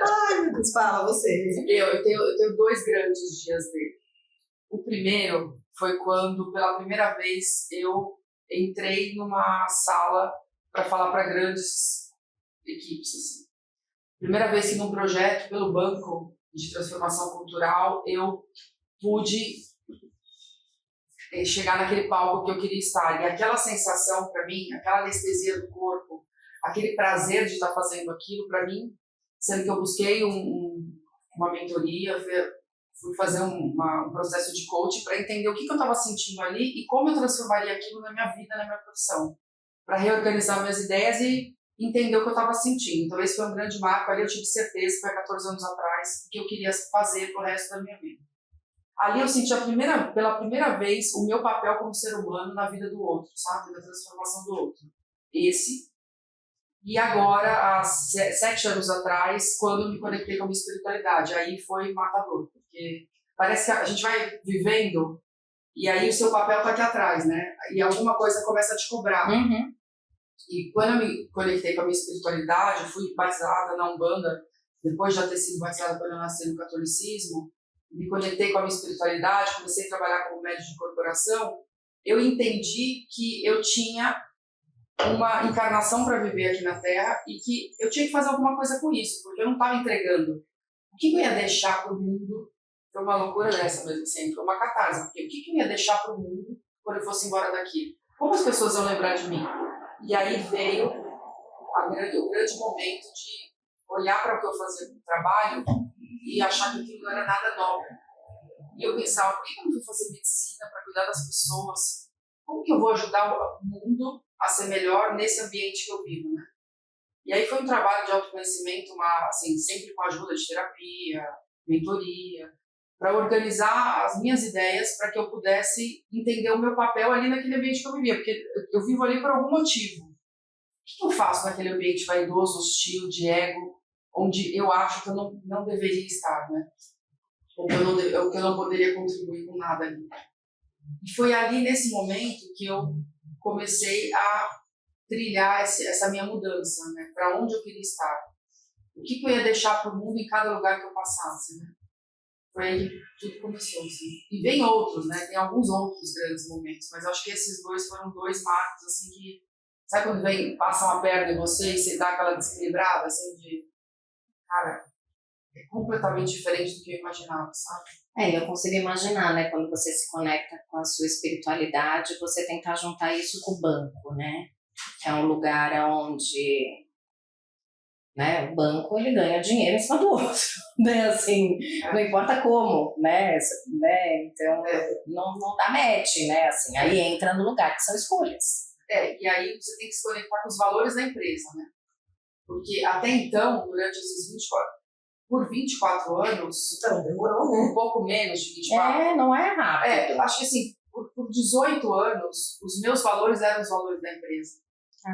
Ai, meu Deus, fala você. Eu tenho 2 grandes dias dele. O primeiro foi quando, pela primeira vez, eu entrei numa sala para falar para grandes equipes. Assim. Primeira vez que num projeto pelo Banco de Transformação Cultural, eu pude chegar naquele palco que eu queria estar. E aquela sensação para mim, aquela anestesia do corpo, aquele prazer de estar fazendo aquilo para mim, sendo que eu busquei uma mentoria, fui fazer um processo de coaching para entender o que eu estava sentindo ali e como eu transformaria aquilo na minha vida, na minha profissão, para reorganizar minhas ideias e entender o que eu estava sentindo. Então esse foi um grande marco, ali eu tive certeza, foi há 14 anos atrás, que eu queria fazer pro resto da minha vida. Ali eu senti pela primeira vez o meu papel como ser humano na vida do outro, sabe? Na transformação do outro. E agora, há 7 anos atrás, quando eu me conectei com a minha espiritualidade, aí foi matador, porque parece que a gente vai vivendo e aí o seu papel está aqui atrás, né? E alguma coisa começa a te cobrar. Uhum. E quando eu me conectei com a minha espiritualidade, fui batizada na Umbanda, depois de já ter sido batizada quando eu nasci no catolicismo, me conectei com a minha espiritualidade, comecei a trabalhar como médium de corporação, eu entendi que eu tinha uma encarnação para viver aqui na Terra e que eu tinha que fazer alguma coisa com isso, porque eu não estava entregando. O que eu ia deixar para o mundo? Foi uma loucura dessa mesmo, assim, foi uma catarse, porque o que eu ia deixar para o mundo quando eu fosse embora daqui? Como as pessoas iam lembrar de mim? E aí veio o grande momento de olhar para o que eu fazia no trabalho e achar que aquilo não era nada novo. E eu pensava, por que eu não fui fazer medicina para cuidar das pessoas? Como que eu vou ajudar o mundo a ser melhor nesse ambiente que eu vivo, né? E aí foi um trabalho de autoconhecimento, assim, sempre com a ajuda de terapia, mentoria, para organizar as minhas ideias para que eu pudesse entender o meu papel ali naquele ambiente que eu vivia, porque eu vivo ali por algum motivo. O que eu faço naquele ambiente vaidoso, hostil, de ego, onde eu acho que eu não deveria estar, né? Ou que eu não poderia contribuir com nada ali. E foi ali, nesse momento, que eu comecei a trilhar essa minha mudança, né? Para onde eu queria estar. O que eu ia deixar para o mundo em cada lugar que eu passasse, né? Foi aí que tudo começou, assim. E vem outros, né? Tem alguns outros grandes momentos, mas acho que esses dois foram dois marcos, assim, que... Sabe quando passa uma perna em você e você dá aquela desequilibrada, assim, de... Cara, é completamente diferente do que eu imaginava, sabe? Eu consigo imaginar, né, quando você se conecta com a sua espiritualidade, você tentar juntar isso com o banco, né? Que é um lugar onde, né, o banco ele ganha dinheiro em cima do outro, né? Assim, não importa como, né? Então, não dá match, né? Assim, aí entra no lugar que são escolhas. E aí você tem que se conectar com os valores da empresa, né? Porque até então, durante esses 24 anos... Então, demorou, né? Um pouco menos de 24. Não é rápido. Eu acho que assim, por 18 anos, os meus valores eram os valores da empresa.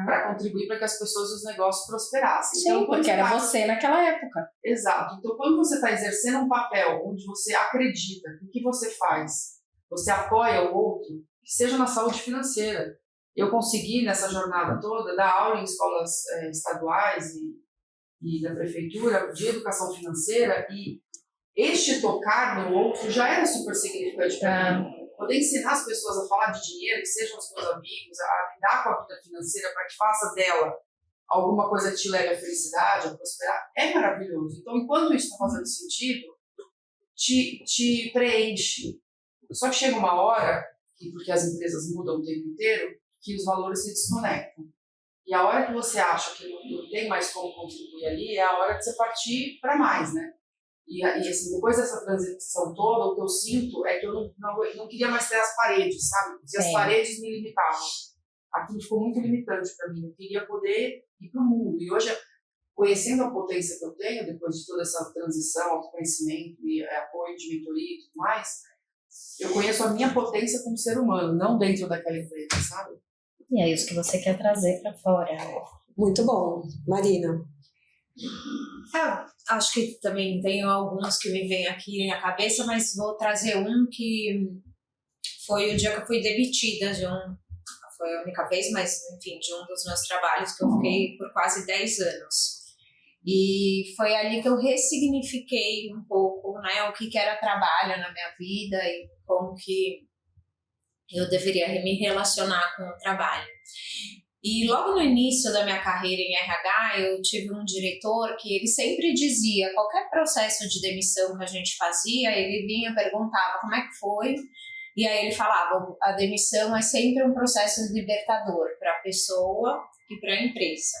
Para contribuir para que as pessoas e os negócios prosperassem. Sim, então, porque era você naquela época. Exato. Então, quando você está exercendo um papel onde você acredita que o que você faz, você apoia o outro, que seja na saúde financeira. Eu consegui, nessa jornada toda, dar aula em escolas estaduais e da prefeitura de educação financeira, e este tocar no outro já era super significante para mim. Poder ensinar as pessoas a falar de dinheiro, que sejam os meus amigos, a lidar com a vida financeira para que faça dela alguma coisa que te leve à felicidade, a prosperar, é maravilhoso. Então, enquanto isso está fazendo sentido, te preenche. Só que chega uma hora, porque as empresas mudam o tempo inteiro, que os valores se desconectam. E a hora que você acha que não tem mais como contribuir ali, é a hora de você partir para mais, né? E assim, depois dessa transição toda, o que eu sinto é que eu não queria mais ter as paredes, sabe? Porque as paredes me limitavam. Aquilo ficou muito limitante para mim. Eu queria poder ir para o mundo. E hoje, conhecendo a potência que eu tenho, depois de toda essa transição, autoconhecimento e apoio de mentoria e tudo mais, eu conheço a minha potência como ser humano, não dentro daquela empresa, sabe? E é isso que você quer trazer para fora. Muito bom. Marina? Acho que também tenho alguns que me vêm aqui na cabeça, mas vou trazer um que foi o dia que eu fui demitida foi a única vez, mas enfim, de um dos meus trabalhos que eu fiquei por quase 10 anos. E foi ali que eu ressignifiquei um pouco, né, o que era trabalho na minha vida e como que eu deveria me relacionar com o trabalho. E logo no início da minha carreira em RH, eu tive um diretor que ele sempre dizia, qualquer processo de demissão que a gente fazia, ele vinha, perguntava como é que foi, e aí ele falava, a demissão é sempre um processo libertador para a pessoa e para a empresa.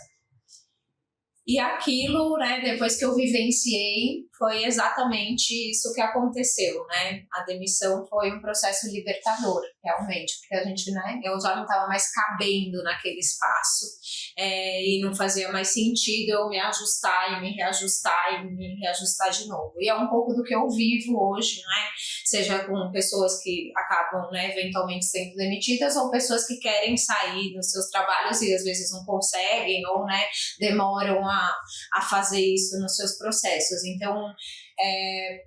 E aquilo, né, depois que eu vivenciei, foi exatamente isso que aconteceu, né? A demissão foi um processo libertador, realmente, porque a gente, né, eu já não estava mais cabendo naquele espaço e não fazia mais sentido eu me ajustar e me reajustar de novo. E é um pouco do que eu vivo hoje, né? Seja com pessoas que acabam, né, eventualmente sendo demitidas ou pessoas que querem sair dos seus trabalhos e às vezes não conseguem ou, né, demoram a fazer isso nos seus processos. Então,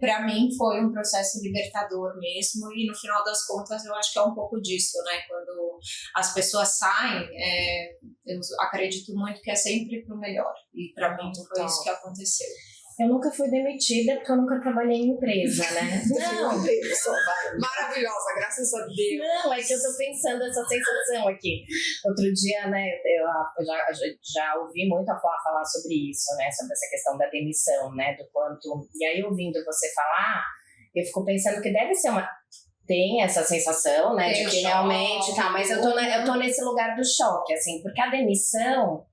para mim foi um processo libertador mesmo, e no final das contas eu acho que é um pouco disso, né? Quando as pessoas saem, eu acredito muito que é sempre para o melhor, e para mim foi isso que aconteceu. Eu nunca fui demitida porque eu nunca trabalhei em empresa, né? Não, só vai. Maravilhosa, graças a Deus. Não, é que eu tô pensando essa sensação aqui. Outro dia, né, eu já ouvi muito a falar sobre isso, né, sobre essa questão da demissão, né, do quanto... E aí, ouvindo você falar, eu fico pensando que deve ser uma... Tem essa sensação, né, de que realmente... Tá, mas eu tô nesse lugar do choque, assim, porque a demissão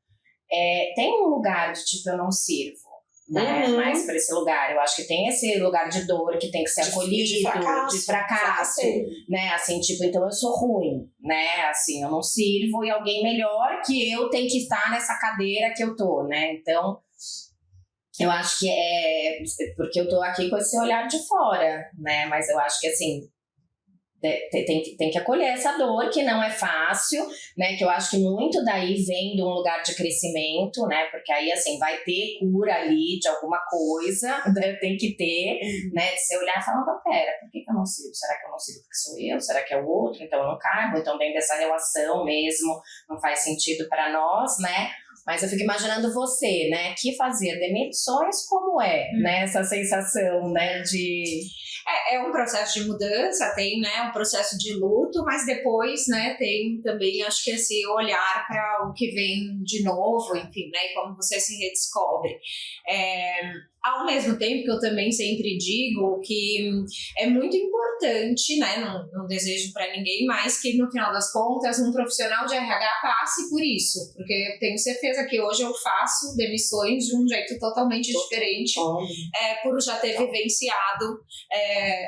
tem um lugar de, tipo, eu não sirvo. Né? Mais para esse lugar, eu acho que tem esse lugar de dor que tem que ser acolhido, de fracasso, né? Assim, tipo, então eu sou ruim, né? Assim, eu não sirvo e alguém melhor que eu tem que estar nessa cadeira que eu tô, né? Então, eu acho que porque eu tô aqui com esse olhar de fora, né? Mas eu acho que assim tem que acolher essa dor, que não é fácil, né? Que eu acho que muito daí vem de um lugar de crescimento, né? Porque aí, assim, vai ter cura ali de alguma coisa, né? Tem que ter, né? De você olhar e falar, não, pera, por que eu não sirvo? Será que eu não sirvo porque sou eu? Será que é o outro? Então eu não caibo? Então dentro dessa relação mesmo não faz sentido para nós, né? Mas eu fico imaginando você, né? Que fazia demissões, como né? Essa sensação, né? De... É um processo de mudança, tem, né, um processo de luto, mas depois, né, tem também, acho que esse olhar para o que vem de novo, enfim, né, e como você se redescobre. Ao mesmo tempo que eu também sempre digo que é muito importante, né, não desejo para ninguém, mas que no final das contas um profissional de RH passe por isso, porque eu tenho certeza que hoje eu faço demissões de um jeito totalmente diferente, por já ter vivenciado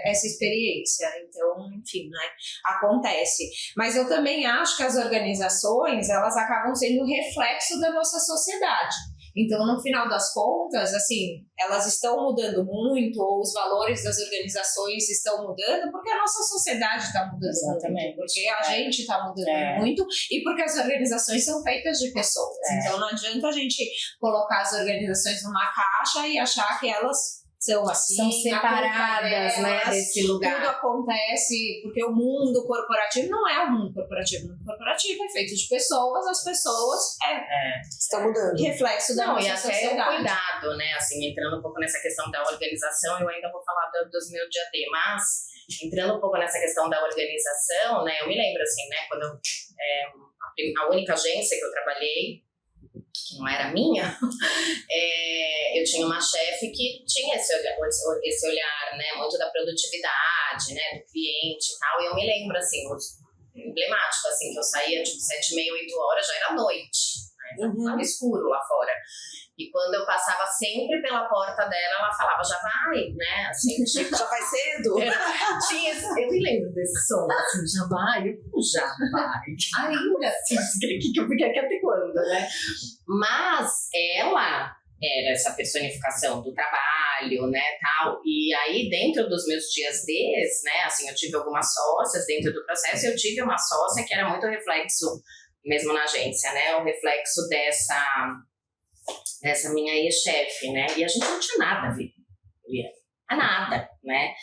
essa experiência. Então, enfim, né, acontece. Mas eu também acho que as organizações, elas acabam sendo reflexo da nossa sociedade. Então, no final das contas, assim, elas estão mudando muito, ou os valores das organizações estão mudando, porque a nossa sociedade está mudando. Exatamente. Muito, porque a gente está mudando muito, e porque as organizações são feitas de pessoas. Então, não adianta a gente colocar as organizações numa caixa e achar que elas são assim, são separadas, né, desse lugar. Tudo acontece porque o mundo corporativo não é o mundo corporativo. O mundo corporativo é feito de pessoas, as pessoas estão mudando. Reflexo da nossa sociedade. E até o cuidado, né, assim, entrando um pouco nessa questão da organização, eu ainda vou falar dos meus dia D, mas entrando um pouco nessa questão da organização, né, eu me lembro, assim, né, quando a única agência que eu trabalhei, que não era minha, eu tinha uma chefe que tinha esse olhar, né, muito da produtividade, né, do cliente e tal, e eu me lembro, assim, emblemático, assim, que eu saía, tipo, 7h30, 8h, já era noite, né, estava escuro lá fora. E quando eu passava sempre pela porta dela, ela falava, já vai, né, assim, tipo... Já vai cedo? Eu me lembro desse som, assim, já vai, já vai, ainda, assim, que eu fiquei aqui até quando, né? Mas ela era essa personificação do trabalho, né, tal, e aí dentro dos meus dias Ds, né, assim, eu tive algumas sócias dentro do processo, eu tive uma sócia que era muito reflexo, mesmo na agência, né, o reflexo dessa minha ex-chefe, né, e a gente não tinha nada a ver, nada, né,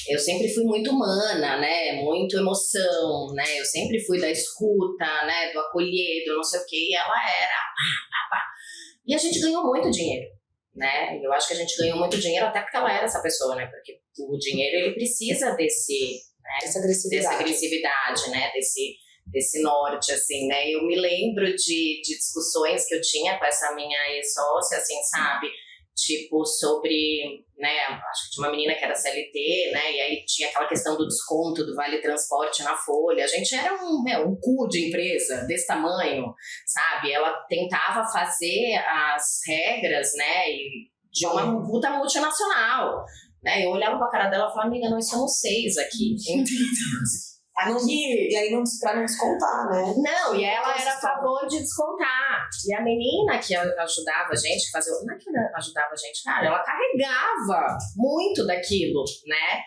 eu sempre fui muito humana, né, muito emoção, né, eu sempre fui da escuta, né, do acolher, do não sei o que, e ela era e a gente ganhou muito dinheiro, né, eu acho que a gente ganhou muito dinheiro até porque ela era essa pessoa, né, porque o dinheiro, ele precisa dessa agressividade, né, desse norte, assim, né, eu me lembro de discussões que eu tinha com essa minha ex-sócia, assim, sabe, tipo, sobre, né, acho que tinha uma menina que era CLT, né, e aí tinha aquela questão do desconto do Vale Transporte na folha, a gente era um cu de empresa desse tamanho, sabe, ela tentava fazer as regras, né, de uma puta multinacional, né, eu olhava pra cara dela e falava, amiga, nós somos 6 aqui, E aí, pra não descontar, né? Não, e ela era a favor de descontar. E a menina que ajudava a gente, não é que ajudava a gente, cara, ela carregava muito daquilo, né?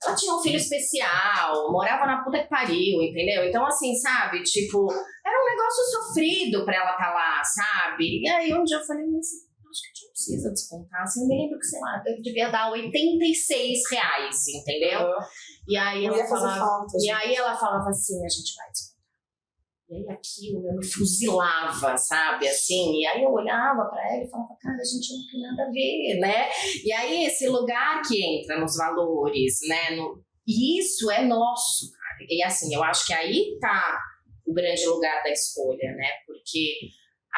Ela tinha um filho especial, morava na puta que pariu, entendeu? Então, assim, sabe, tipo, era um negócio sofrido pra ela estar lá, sabe? E aí, um dia eu falei, mas acho que a gente não precisa descontar. Assim, eu me lembro que, sei lá, eu devia dar R$86, entendeu? E aí ela falava assim, a gente vai descontar. E aí aquilo me fuzilava, sabe, assim, e aí eu olhava para ela e falava, cara, a gente não tem nada a ver, né? E aí esse lugar que entra nos valores, né, e isso é nosso, cara. E assim, eu acho que aí tá o grande lugar da escolha, né, porque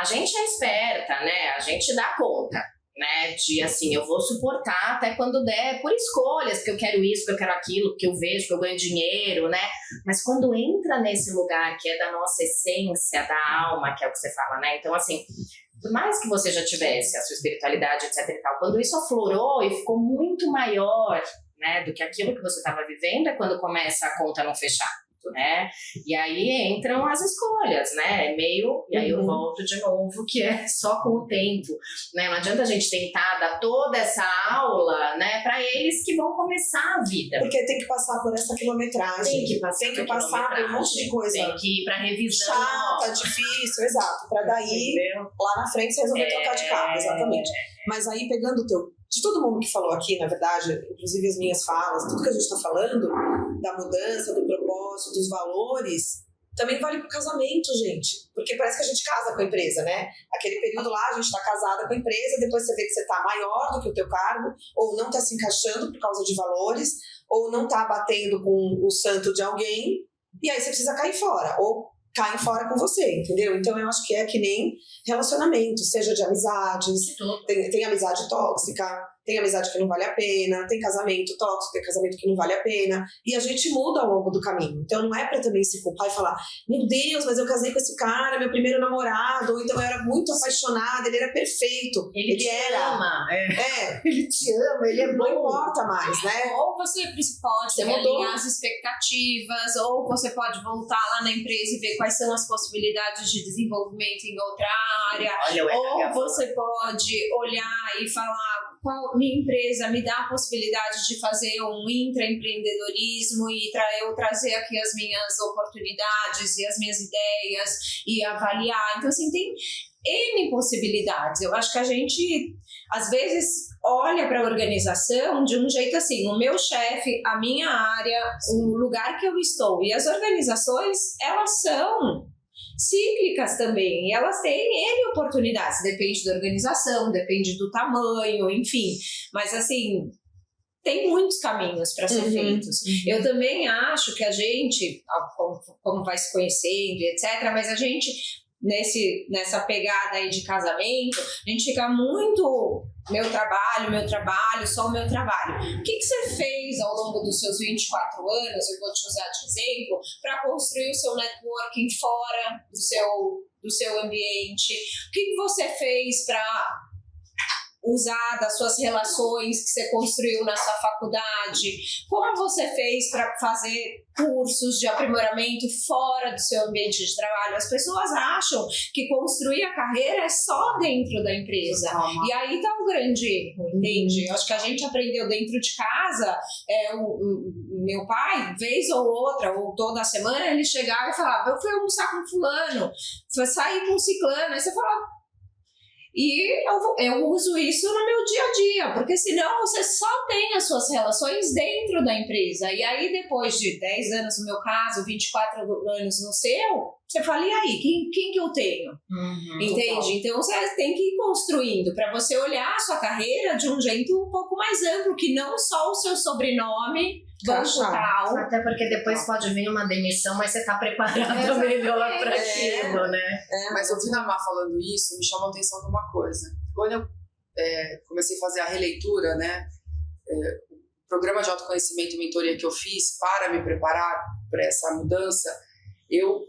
a gente é esperta, né, a gente dá conta, né, de assim, eu vou suportar até quando der, por escolhas, porque eu quero isso, porque eu quero aquilo, porque eu vejo que eu ganho dinheiro, né, mas quando entra nesse lugar que é da nossa essência, da alma, que é o que você fala, né, então assim, por mais que você já tivesse a sua espiritualidade, etc e tal, quando isso aflorou e ficou muito maior, né, do que aquilo que você estava vivendo, é quando começa a conta não fechar. Né? E aí entram as escolhas, né? É meio, e aí eu volto de novo, que é só com o tempo, né? Não adianta a gente tentar dar toda essa aula, né, para eles que vão começar a vida. Porque tem que passar por essa quilometragem. Tem que passar por um monte de coisa. Tem que ir para revisão. Chata, difícil, exato. Para daí, entendeu? lá na frente, você resolver trocar de carro, exatamente. Mas aí, pegando o teu... De todo mundo que falou aqui, na verdade, inclusive as minhas falas, tudo que a gente está falando, da mudança, do propósito, dos valores, também vale pro casamento, gente. Porque parece que a gente casa com a empresa, né? Aquele período lá, a gente está casada com a empresa, depois você vê que você está maior do que o teu cargo, ou não está se encaixando por causa de valores, ou não está batendo com o santo de alguém, e aí você precisa cair fora, ou caem fora com você, entendeu? Então eu acho que é que nem relacionamento, seja de amizades, tem amizade tóxica, tem amizade que não vale a pena, tem casamento tóxico, tem casamento que não vale a pena, e a gente muda ao longo do caminho. Então não é pra também se culpar e falar, meu Deus, mas eu casei com esse cara, meu primeiro namorado, ou então eu era muito apaixonada, ele era perfeito, ele era, ama, ele te ama, ele é bom, não importa mais, né? Ou você pode alinhar as expectativas, ou você pode voltar lá na empresa e ver quais são as possibilidades de desenvolvimento em outra área. Ou você pode olhar e falar, qual minha empresa me dá a possibilidade de fazer um intraempreendedorismo e eu trazer aqui as minhas oportunidades e as minhas ideias e avaliar. Então, assim, tem N possibilidades. Eu acho que a gente, às vezes, olha para a organização de um jeito assim, o meu chefe, a minha área, o lugar que eu estou. E as organizações, elas são cíclicas também, e elas têm N oportunidades, depende da organização, depende do tamanho, enfim, mas assim, tem muitos caminhos para ser feitos. Eu também acho que a gente, como vai se conhecendo, etc., mas a gente, nessa pegada aí de casamento, a gente fica muito meu trabalho, só o meu trabalho. O que você fez ao longo dos seus 24 anos, eu vou te usar de exemplo, para construir o seu networking fora do seu ambiente? O que você fez para usar das suas relações que você construiu na sua faculdade? Como você fez para fazer cursos de aprimoramento fora do seu ambiente de trabalho? As pessoas acham que construir a carreira é só dentro da empresa. E aí tá o grande erro, entende? Eu acho que a gente aprendeu dentro de casa, o meu pai, vez ou outra, ou toda semana, ele chegava e falava, eu fui almoçar com fulano, fui sair com ciclano, aí você falava, e eu uso isso no meu dia a dia, porque senão você só tem as suas relações dentro da empresa. E aí, depois de 10 anos no meu caso, 24 anos no seu, você fala, e aí, quem que eu tenho? Entende? Total. Então, você tem que ir construindo para você olhar a sua carreira de um jeito um pouco mais amplo, que não só o seu sobrenome tal. Até porque depois pode vir uma demissão, mas você está preparado melhor para aquilo, né? Mas ouvindo a Má falando isso, me chama a atenção de uma coisa. Quando eu comecei a fazer a releitura, né, o programa de autoconhecimento e mentoria que eu fiz para me preparar para essa mudança, eu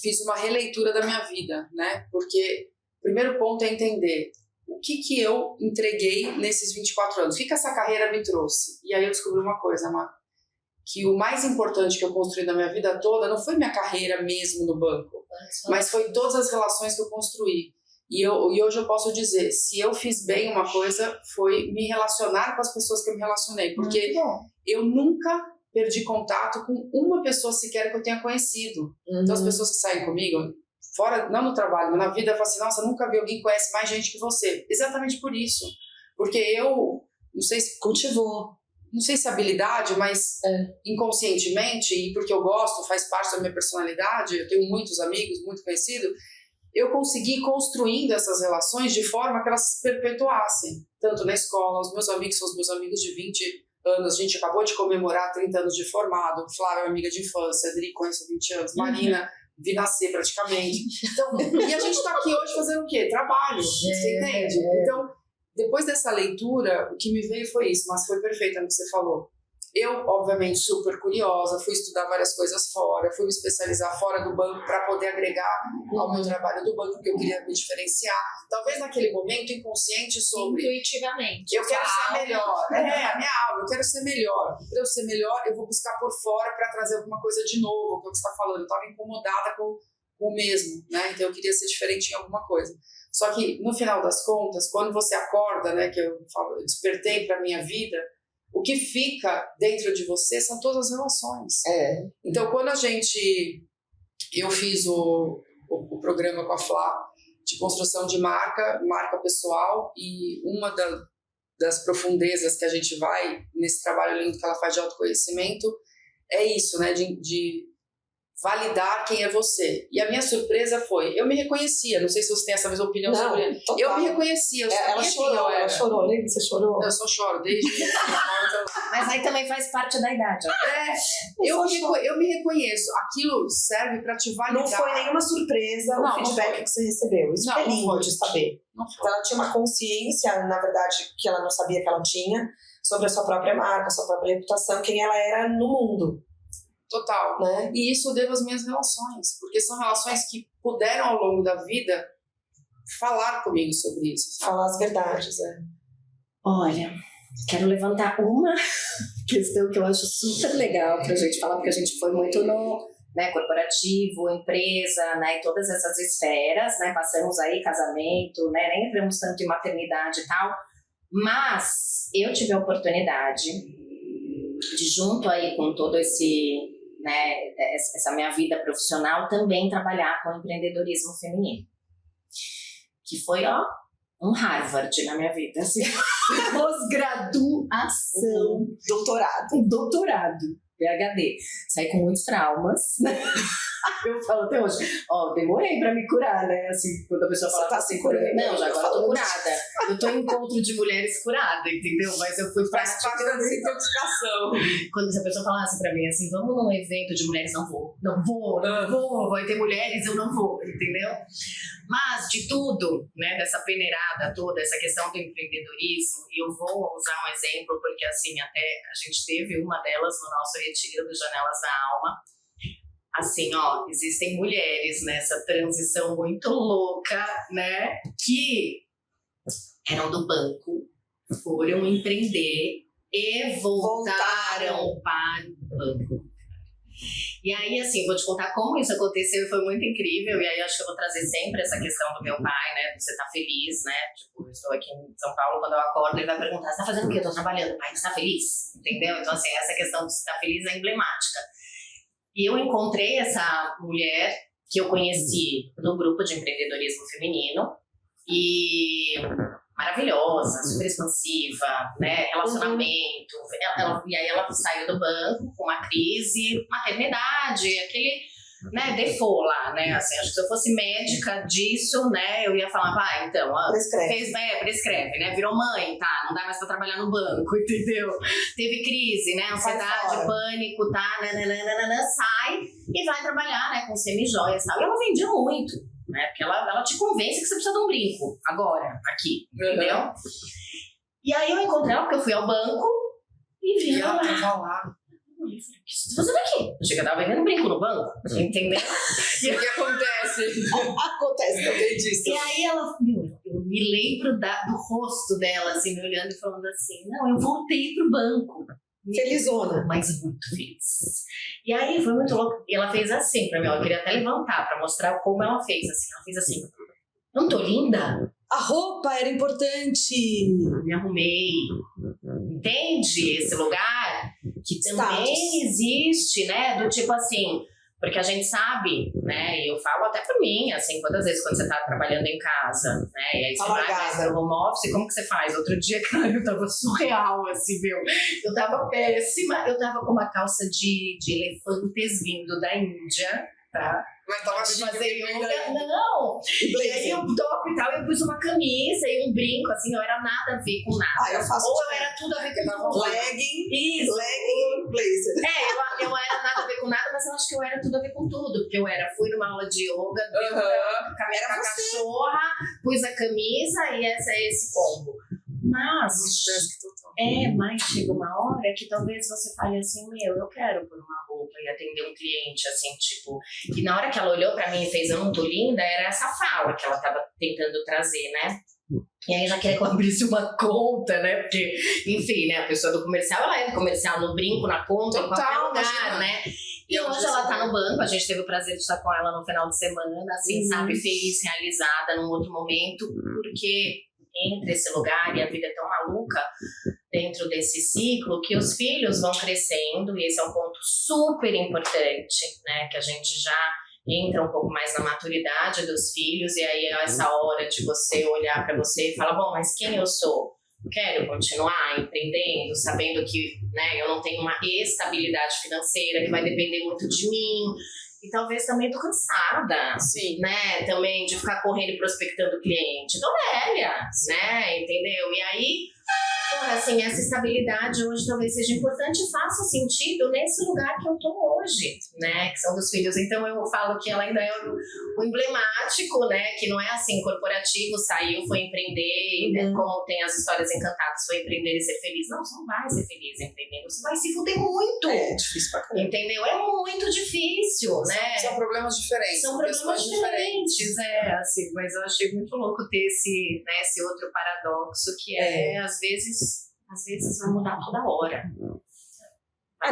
fiz uma releitura da minha vida, né? Porque o primeiro ponto é entender o que eu entreguei nesses 24 anos, o que essa carreira me trouxe. E aí eu descobri uma coisa, Má, que o mais importante que eu construí na minha vida toda não foi minha carreira mesmo no banco, mas foi todas as relações que eu construí. E hoje eu posso dizer, se eu fiz bem uma coisa, foi me relacionar com as pessoas que eu me relacionei, porque eu nunca perdi contato com uma pessoa sequer que eu tenha conhecido. Então as pessoas que saem comigo, fora, não no trabalho, mas na vida, falam assim, nossa, nunca vi alguém que conhece mais gente que você. Exatamente por isso. Porque eu, não sei se cultivou. não sei se habilidade, mas inconscientemente, e porque eu gosto, faz parte da minha personalidade, eu tenho muitos amigos, muito conhecidos, eu consegui ir construindo essas relações de forma que elas se perpetuassem, tanto na escola, os meus amigos são os meus amigos de 20 anos, a gente acabou de comemorar 30 anos de formado, Flávia é amiga de infância, Adri conheço há 20 anos, Marina vi nascer praticamente, então, e a gente tá aqui hoje fazendo o quê? Trabalho, você entende? Então, depois dessa leitura, o que me veio foi isso, mas foi perfeito no que você falou. Eu, obviamente, super curiosa, fui estudar várias coisas fora, fui me especializar fora do banco para poder agregar ao meu trabalho do banco, porque eu queria me diferenciar. Talvez naquele momento inconsciente sobre... Intuitivamente. Eu quero ser melhor. A minha alma, eu quero ser melhor. Para eu ser melhor, eu vou buscar por fora para trazer alguma coisa de novo, que é o que você está falando. Eu estava incomodada com o mesmo, né? Então eu queria ser diferente em alguma coisa. Só que, no final das contas, quando você acorda, né, que eu falo, eu despertei para a minha vida, o que fica dentro de você são todas as relações. Então, quando eu fiz o programa com a Flá de construção de marca pessoal, e uma das profundezas que a gente vai nesse trabalho lindo que ela faz de autoconhecimento é isso, né, de validar quem é você. E a minha surpresa foi, eu me reconhecia, não sei se você tem essa mesma opinião sobre ele. Eu me reconhecia, eu sabia quem eu era. Ela chorou, lembra? Você chorou? Eu só choro, desde... Mas aí também faz parte da idade. Eu me reconheço. Aquilo serve para te validar. Não foi nenhuma surpresa o feedback que você recebeu. Isso é lindo de saber. Ela tinha uma consciência, na verdade, que ela não sabia que ela tinha, sobre a sua própria marca, a sua própria reputação, quem ela era no mundo. Total. Né? E isso eu devo às minhas relações, porque são relações que puderam ao longo da vida falar comigo sobre isso. Sabe? Falar as verdades, Olha, quero levantar uma questão que eu acho super legal pra gente falar, porque a gente foi muito no corporativo, empresa, né, e todas essas esferas, né, passamos aí casamento, né, nem entramos tanto em maternidade e tal, mas eu tive a oportunidade de, junto aí com todo essa minha vida profissional, também trabalhar com empreendedorismo feminino. Que foi, um Harvard na minha vida. Assim, pós-graduação. Doutorado. PhD. Saí com muitos traumas. Eu falo até hoje, demorei pra me curar, né? Assim, quando a pessoa fala, tá se curando. Não, já agora eu tô curada. Eu tô em encontro de mulheres curada, entendeu? Mas eu fui faz parte da desintoxicação. Quando essa pessoa falasse pra mim assim, vamos num evento de mulheres, não vou, vai ter mulheres, eu não vou, entendeu? Mas de tudo, né, dessa peneirada toda, essa questão do empreendedorismo, e eu vou usar um exemplo, porque assim, até a gente teve uma delas no nosso retiro do Janelas da Alma. Assim, existem mulheres nessa transição muito louca, né, que eram do banco, foram empreender e voltaram para o banco. E aí, assim, vou te contar como isso aconteceu e foi muito incrível. E aí, acho que eu vou trazer sempre essa questão do meu pai, né? Você tá feliz, né? Tipo, eu estou aqui em São Paulo, quando eu acordo, ele vai perguntar: você tá fazendo o quê? Eu tô trabalhando. Pai, você tá feliz? Entendeu? Então, assim, essa questão de você tá feliz é emblemática. E eu encontrei essa mulher que eu conheci no grupo de empreendedorismo feminino. E maravilhosa, super expansiva, né, relacionamento, e aí ela saiu do banco com uma crise, maternidade, aquele, né, default lá, né, assim, acho que se eu fosse médica disso, né, eu ia falar, então, prescreve, né, virou mãe, tá, não dá mais pra trabalhar no banco, entendeu, teve crise, né, ansiedade, pânico, tá, sai e vai trabalhar, né, com semi-joias e tal, e ela vendia muito, né? Porque ela te convence que você precisa de um brinco agora, aqui, entendeu? E aí eu encontrei ela porque eu fui ao banco e vi ela lá. O que você tá fazendo aqui? Eu achei que eu tava vendendo brinco no banco, entendeu? E o que acontece? Acontece também disso. E aí ela, eu me lembro do rosto dela, assim, me olhando e falando assim, não, eu voltei pro banco. Felizona. Mas muito feliz. E aí foi muito louco. E ela fez assim pra mim, eu queria até levantar pra mostrar como ela fez assim. Ela fez assim, não tô linda? A roupa era importante. Me arrumei. Entende esse lugar? Que também existe, né? Do tipo assim, Porque a gente sabe, né, e eu falo até pra mim, assim, quantas vezes quando você tá trabalhando em casa, né, e aí você vai mais pro home office, como que você faz? Outro dia, cara, eu tava surreal, assim, meu, eu tava péssima, eu tava com uma calça de elefantes vindo da Índia, tá? Mas tava fazer yoga, não! E aí o top e tal, eu pus uma camisa e um brinco, assim, eu era nada a ver com nada. Eu faço ou eu era tudo a ver com tudo. Legging, Isso. legging, blazer. Eu era nada a ver com nada, mas eu acho que eu era tudo a ver com tudo. Porque eu fui numa aula de yoga, deu com a minha cachorra, pus a camisa e esse combo. Mas chega uma hora que talvez você fale assim, eu quero pôr uma roupa e atender um cliente, assim, tipo... E na hora que ela olhou pra mim e fez, eu não tô linda, era essa fala que ela tava tentando trazer, né? E aí já queria que eu abrisse uma conta, né? Porque, enfim, né? A pessoa do comercial, ela é do comercial no brinco, na conta, em qualquer lugar, né? E hoje ela tá no banco, a gente teve o prazer de estar com ela no final de semana, assim, sabe? Feliz, realizada num outro momento, porque... entre esse lugar e a vida é tão maluca dentro desse ciclo que os filhos vão crescendo e esse é um ponto super importante, né, que a gente já entra um pouco mais na maturidade dos filhos e aí é essa hora de você olhar para você e falar, bom, mas quem eu sou? Quero continuar empreendendo, sabendo que, né, eu não tenho uma estabilidade financeira que vai depender muito de mim. E talvez também tô cansada, né? Também de ficar correndo e prospectando cliente. Tô velha, né? Entendeu? E aí, assim, essa estabilidade hoje talvez seja importante e faça sentido nesse lugar que eu tô hoje, né? Que são dos filhos. Então eu falo que ela ainda é o emblemático, né? Que não é assim, corporativo, saiu, foi empreender, né? Como tem as histórias encantadas, foi empreender e ser feliz. Não, você não vai ser feliz empreendendo, você vai se fuder muito. É difícil pra caramba. Entendeu? É muito difícil, né? São problemas diferentes. São problemas diferentes, assim, mas eu achei muito louco ter esse outro paradoxo que às vezes vai mudar toda hora.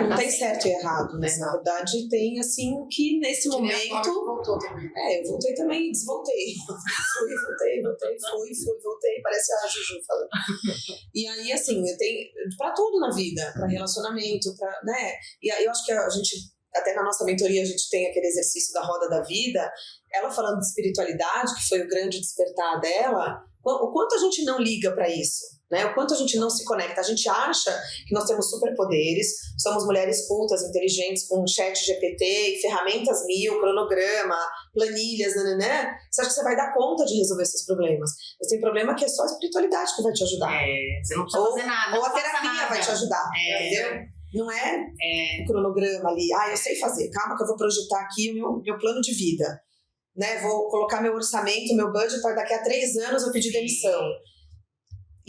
Não tem certo e errado, né? Na verdade, tem assim que nesse momento. Voltou também. Eu voltei também e desvoltei. Voltei. Parece a Juju falando. E aí, assim, eu tenho pra tudo na vida, pra relacionamento, né? E aí eu acho que a gente, até na nossa mentoria, a gente tem aquele exercício da roda da vida. Ela falando de espiritualidade, que foi o grande despertar dela, o quanto a gente não liga pra isso. Né? O quanto a gente não se conecta. A gente acha que nós temos superpoderes, somos mulheres cultas, inteligentes, com chat GPT, ferramentas 1000, cronograma, planilhas, né? Você acha que você vai dar conta de resolver esses problemas. Mas tem problema que é só a espiritualidade que vai te ajudar. Você não precisa fazer nada. Ou a terapia vai te ajudar, entendeu? Não é um cronograma ali, eu sei fazer, calma que eu vou projetar aqui o meu plano de vida. Né? Vou colocar meu orçamento, meu budget para daqui a 3 anos eu pedir demissão.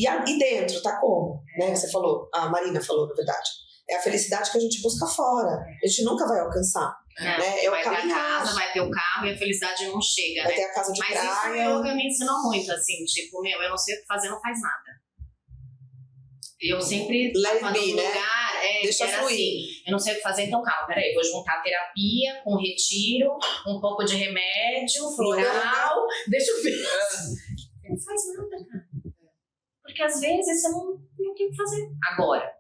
E dentro, tá como? Né? Você falou, a Marina falou, na verdade. É a felicidade que a gente busca fora. A gente nunca vai alcançar. Né? Vai ter a casa, vai ter o carro e a felicidade não chega, vai ter a casa de praia. Mas isso o yoga me ensinou muito, assim, tipo, eu não sei o que fazer, não faz nada. Eu sempre tava num lugar, deixa era fluir. assim, eu não sei o que fazer, então calma, peraí, vou juntar terapia com retiro, um pouco de remédio, floral, deixa eu ver. Não faz nada, cara. Porque às vezes você não tem o que fazer agora.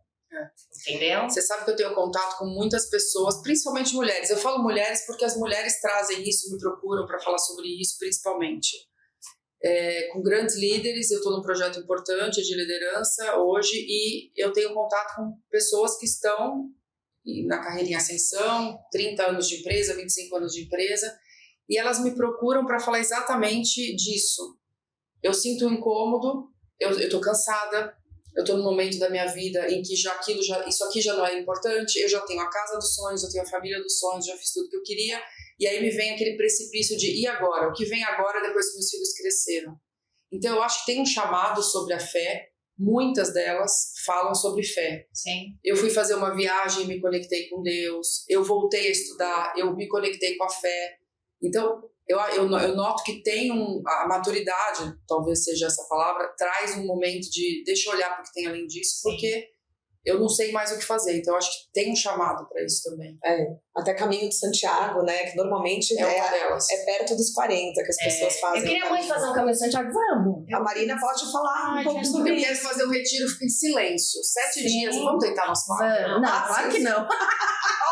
Entendeu? Você sabe que eu tenho contato com muitas pessoas, principalmente mulheres. Eu falo mulheres porque as mulheres trazem isso, me procuram para falar sobre isso, principalmente. Com grandes líderes, eu estou num projeto importante de liderança hoje e eu tenho contato com pessoas que estão na carreira em ascensão, 30 anos de empresa, 25 anos de empresa, e elas me procuram para falar exatamente disso. Eu sinto um incômodo, eu estou cansada, eu estou num momento da minha vida em que isso aqui já não é importante, eu já tenho a casa dos sonhos, eu tenho a família dos sonhos, já fiz tudo que eu queria, e aí me vem aquele precipício de, e agora? O que vem agora depois que meus filhos cresceram? Então eu acho que tem um chamado sobre a fé, muitas delas falam sobre fé. Sim. Eu fui fazer uma viagem e me conectei com Deus, eu voltei a estudar, eu me conectei com a fé. Então, eu noto que tem a maturidade, talvez seja essa palavra, traz um momento de deixa eu olhar para o que tem além disso, porque eu não sei mais o que fazer. Então, eu acho que tem um chamado para isso também. Até Caminho de Santiago, né? Que normalmente é perto dos 40 que as pessoas fazem. Eu queria muito fazer um Caminho de Santiago, vamos. A Marina pode falar um pouco sobre isso. Eu quero fazer um retiro, fica em silêncio. 7 dias, vamos tentar nós 4? Não, claro que não.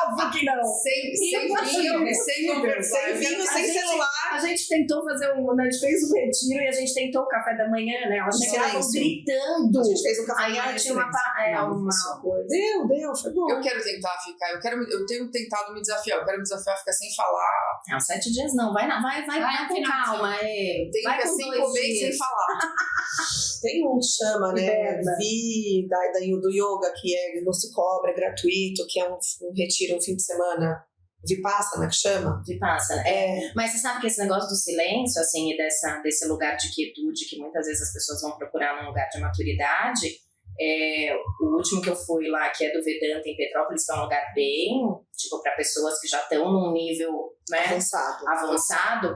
Óbvio que não. Sem brilho, Sem conversar. Sem vinho, sem celular. A gente tentou fazer a gente fez o retiro e a gente tentou o café da manhã, né? Elas chegavam gritando. A gente fez um café da Aí manhã. ela tinha uma coisa. Deu, foi bom. Eu quero tentar ficar, eu tenho tentado me desafiar, eu quero me desafiar a ficar sem falar. Não, 7 dias não, vai com final de calma. Tem Vai que com sem 2 comer e dias. sem falar. Tem um que chama, né? Verba. Do yoga, que não se cobra, é gratuito, que é um retiro, um fim de semana. Vipassana, que chama? Vipassana. Mas você sabe que esse negócio do silêncio, assim, e desse lugar de quietude que muitas vezes as pessoas vão procurar num lugar de maturidade, o último que eu fui lá, que é do Vedanta em Petrópolis, que é um lugar bem, tipo, para pessoas que já estão num nível, né, avançado,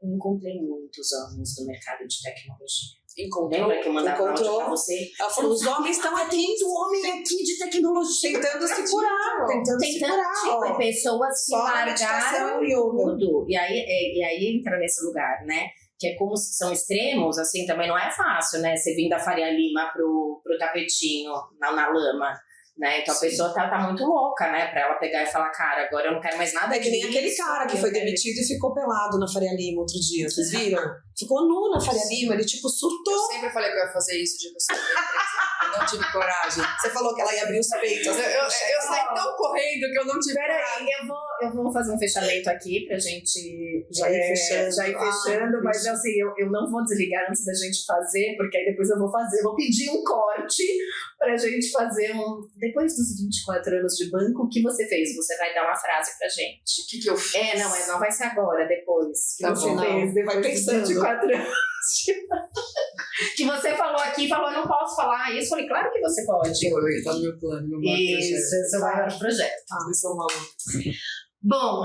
eu encontrei muitos homens do mercado de tecnologia. Lembra que eu mandava áudio pra você? Ela falou, os homens estão aqui. Tem muito homem aqui de tecnologia. Tentando se curar. Tipo, pessoas que Só a meditação largaram e o yoga. tudo. E aí entra nesse lugar, né? Que é como são extremos, assim, também não é fácil, né? Você vir da Faria Lima pro tapetinho, na lama. Né? Então a pessoa tá muito louca, né? Pra ela pegar e falar, cara, agora eu não quero mais nada É que nem disso, aquele cara que foi demitido e ficou pelado na Faria Lima outro dia, vocês viram? Ficou nu na Faria Lima, ele tipo Eu surtou. sempre falei que eu ia fazer isso de você. Eu não tive coragem. Você falou que ela ia abrir os peitos. Eu saí tão correndo que eu não tive coragem. Peraí, eu vou fazer um fechamento aqui pra gente Já ir fechando. mas assim, eu não vou desligar antes da gente fazer, porque aí depois eu vou pedir um corte pra gente fazer depois dos 24 anos de banco, o que você fez? Você vai dar uma frase pra gente. O que eu fiz? Não, mas não vai ser agora, depois. Que Tá você bom. fez, depois Vai dos pensando. 24 anos de banco. Que você falou aqui, eu não posso falar isso. Eu falei, claro que você pode. Tá no meu plano, meu maior projeto. Isso, esse é o maior projeto. Vocês são malucos. Bom,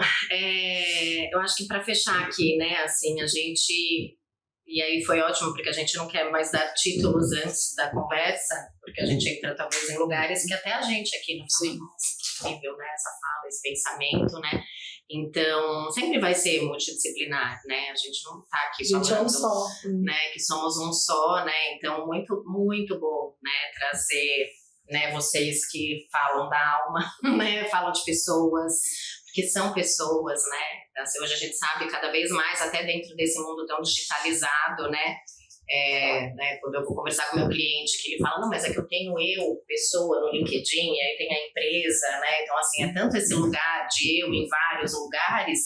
eu acho que para fechar aqui, né, assim, a gente... E aí foi ótimo, porque a gente não quer mais dar títulos antes da conversa, porque a gente entra talvez em lugares que até a gente aqui não sabe nível, né, essa fala, esse pensamento, né? Então, sempre vai ser multidisciplinar, né? A gente não tá aqui A gente falando, é um só. né, que somos um só, né? Então, muito, muito bom, né, trazer, né, vocês que falam da alma, né, falam de pessoas, porque são pessoas, né? Assim, hoje a gente sabe cada vez mais, até dentro desse mundo tão digitalizado, né? Quando eu vou conversar com o meu cliente, que ele fala, não, mas é que eu tenho pessoa no LinkedIn, e aí tem a empresa, né? Então, assim, é tanto esse lugar de eu em vários lugares,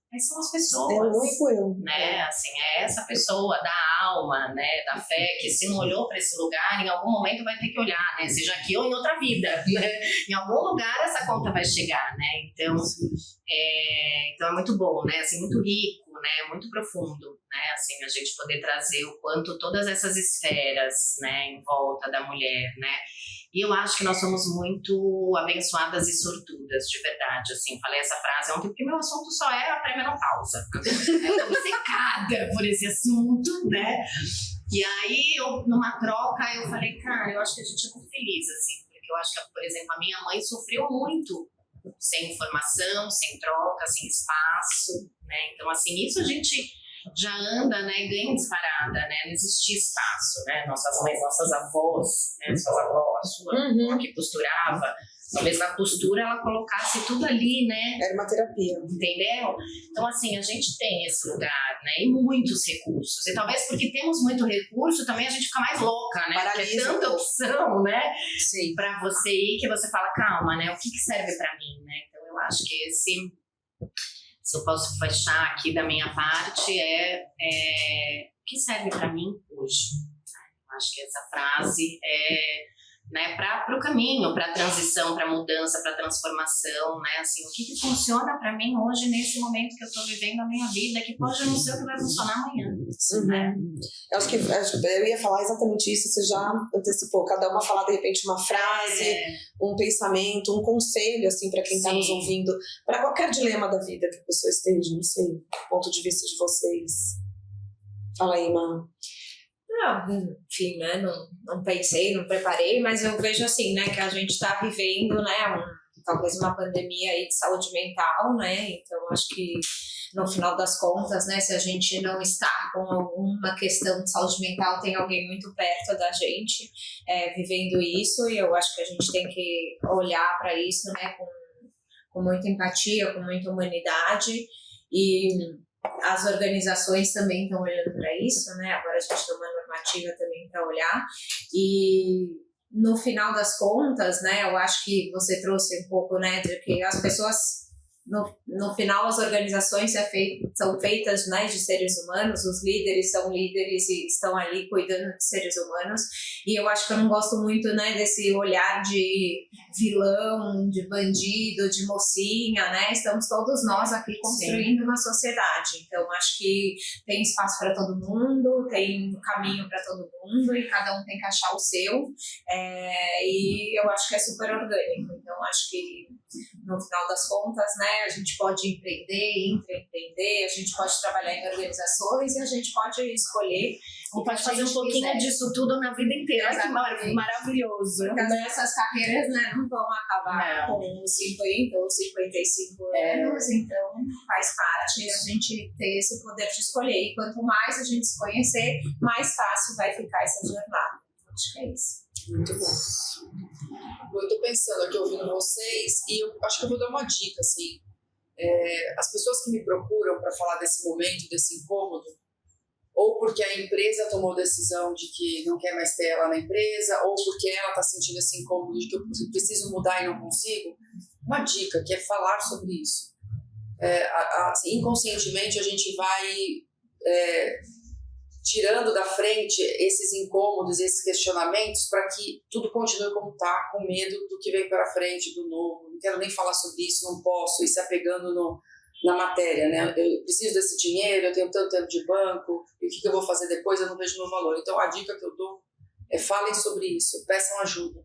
mas são as pessoas. É o único eu. Né? Assim, é essa pessoa da alma, né? Da fé, que se não olhou para esse lugar, em algum momento vai ter que olhar, né? Seja aqui ou em outra vida, né? Em algum lugar essa conta vai chegar, né? Então é muito bom, né? Assim, muito rico, né? Muito profundo, né? Assim, a gente poder trazer o quanto todas essas esferas, né? Em volta da mulher, né? E eu acho que nós somos muito abençoadas e sortudas, de verdade, assim. Falei essa frase ontem, porque meu assunto só é a pré-menopausa. Eu tô obcecada por esse assunto, né? E aí, numa troca, eu falei, cara, eu acho que a gente é muito feliz, assim. Porque eu acho que, por exemplo, a minha mãe sofreu muito sem informação, sem troca, sem espaço, né? Então, assim, isso a gente já anda, né, e ganha disparada, né? Não existia espaço, né? Nossas mães, nossas avós, né? Suas avós, sua avó que costurava, talvez na costura ela colocasse tudo ali, né? Era uma terapia. Entendeu? Então, assim, a gente tem esse lugar, né? E muitos recursos. E talvez porque temos muito recurso, também a gente fica mais louca, né? Porque é tanta opção, né? Sim. Pra você ir, que você fala, calma, né? O que serve pra mim, né? Então, eu acho que se eu posso fechar aqui da minha parte, o que serve para mim hoje? Eu acho que essa frase né, para o caminho, para a transição, para a mudança, para a transformação, né? Assim, o que funciona para mim hoje, nesse momento que eu estou vivendo a minha vida, que pode não ser o que vai funcionar amanhã. Né? Eu acho que eu ia falar exatamente isso, você já antecipou. Cada uma falar, de repente, uma frase, um pensamento, um conselho, assim, para quem está nos ouvindo, para qualquer dilema da vida que a pessoa esteja, não sei, ponto de vista de vocês. Fala aí, Má. Enfim, né, não pensei, não preparei, mas eu vejo assim, né, que a gente está vivendo, né, talvez uma pandemia aí de saúde mental, né, então acho que no final das contas, né, se a gente não está com alguma questão de saúde mental, tem alguém muito perto da gente vivendo isso, e eu acho que a gente tem que olhar para isso, né, com com muita empatia, com muita humanidade, e as organizações também estão olhando para isso, né? Agora a gente tem uma normativa também para olhar, e no final das contas, né, eu acho que você trouxe um pouco, né, de que as pessoas, no final, as organizações são feitas, né, de seres humanos, os líderes são líderes e estão ali cuidando de seres humanos, e eu acho que eu não gosto muito, né, desse olhar de vilão, de bandido, de mocinha, né, estamos todos nós aqui construindo uma sociedade, então acho que tem espaço para todo mundo, tem caminho para todo mundo, e cada um tem que achar o seu, e eu acho que é super orgânico, então acho que no final das contas, né, a gente pode empreender, intraempreender, a gente pode trabalhar em organizações e a gente pode escolher. Ou pode fazer um pouquinho disso tudo na vida inteira. Exatamente. Que maravilhoso. Porque essas carreiras, né, não vão acabar com 50 ou 55 anos, então faz parte a gente ter esse poder de escolher. E quanto mais a gente se conhecer, mais fácil vai ficar essa jornada. Acho que é isso. Muito bom. Eu estou pensando aqui, ouvindo vocês, e eu acho que eu vou dar uma dica, assim. As pessoas que me procuram para falar desse momento, desse incômodo, ou porque a empresa tomou decisão de que não quer mais ter ela na empresa, ou porque ela está sentindo esse incômodo de que eu preciso mudar e não consigo, uma dica que é falar sobre isso. Assim, inconscientemente a gente vai tirando da frente esses incômodos, esses questionamentos, para que tudo continue como está, com medo do que vem pela frente, do novo. Não quero nem falar sobre isso, não posso, e se apegando na matéria, né? Eu preciso desse dinheiro, eu tenho tanto tempo de banco, e o que eu vou fazer depois? Eu não vejo meu valor. Então, a dica que eu dou é falem sobre isso, peçam ajuda.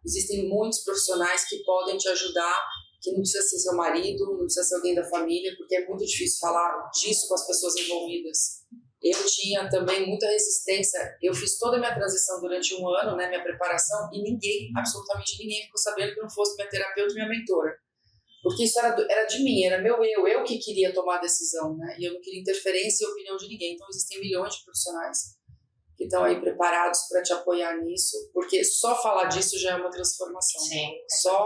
Existem muitos profissionais que podem te ajudar, que não precisa ser seu marido, não precisa ser alguém da família, porque é muito difícil falar disso com as pessoas envolvidas. Eu tinha também muita resistência. Eu fiz toda a minha transição durante 1 ano, né, minha preparação, e ninguém, absolutamente ninguém, ficou sabendo que não fosse minha terapeuta e minha mentora. Porque isso era de mim, era meu eu que queria tomar a decisão, né? E eu não queria interferência e opinião de ninguém. Então, existem milhões de profissionais que estão aí preparados para te apoiar nisso, porque só falar disso já é uma transformação. Sim, só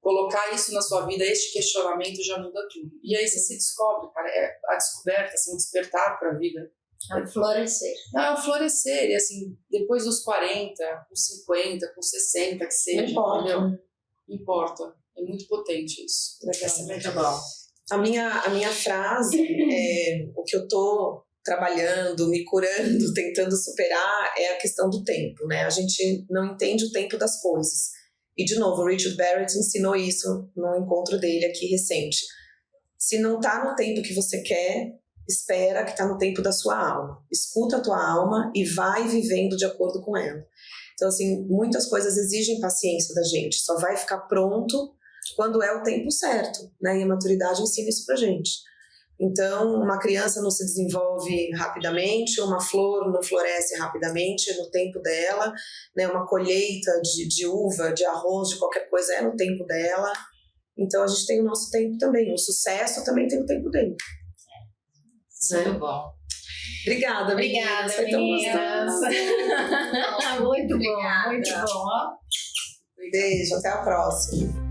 colocar isso na sua vida, este questionamento já muda tudo. E aí você se descobre, cara, a descoberta, assim, um despertar para a vida. É um florescer. Não, é um florescer, e assim, depois dos 40, com 50, com 60, que seja, Não importa. É muito potente isso. Muito bom. A minha frase, o que eu tô trabalhando, me curando, tentando superar, é a questão do tempo, né? A gente não entende o tempo das coisas. E, de novo, o Richard Barrett ensinou isso no encontro dele aqui recente. Se não tá no tempo que você quer, espera que tá no tempo da sua alma. Escuta a tua alma e vai vivendo de acordo com ela. Então, assim, muitas coisas exigem paciência da gente. Só vai ficar pronto quando é o tempo certo, né? E a maturidade ensina isso pra gente. Então, uma criança não se desenvolve rapidamente, uma flor não floresce rapidamente, é no tempo dela, né? Uma colheita de uva, de arroz, de qualquer coisa é no tempo dela. Então, a gente tem o nosso tempo também. O sucesso também tem o tempo dele. Muito bom. Obrigada, meninas. Foi tão gostoso. Muito bom, muito bom. Beijo, até a próxima.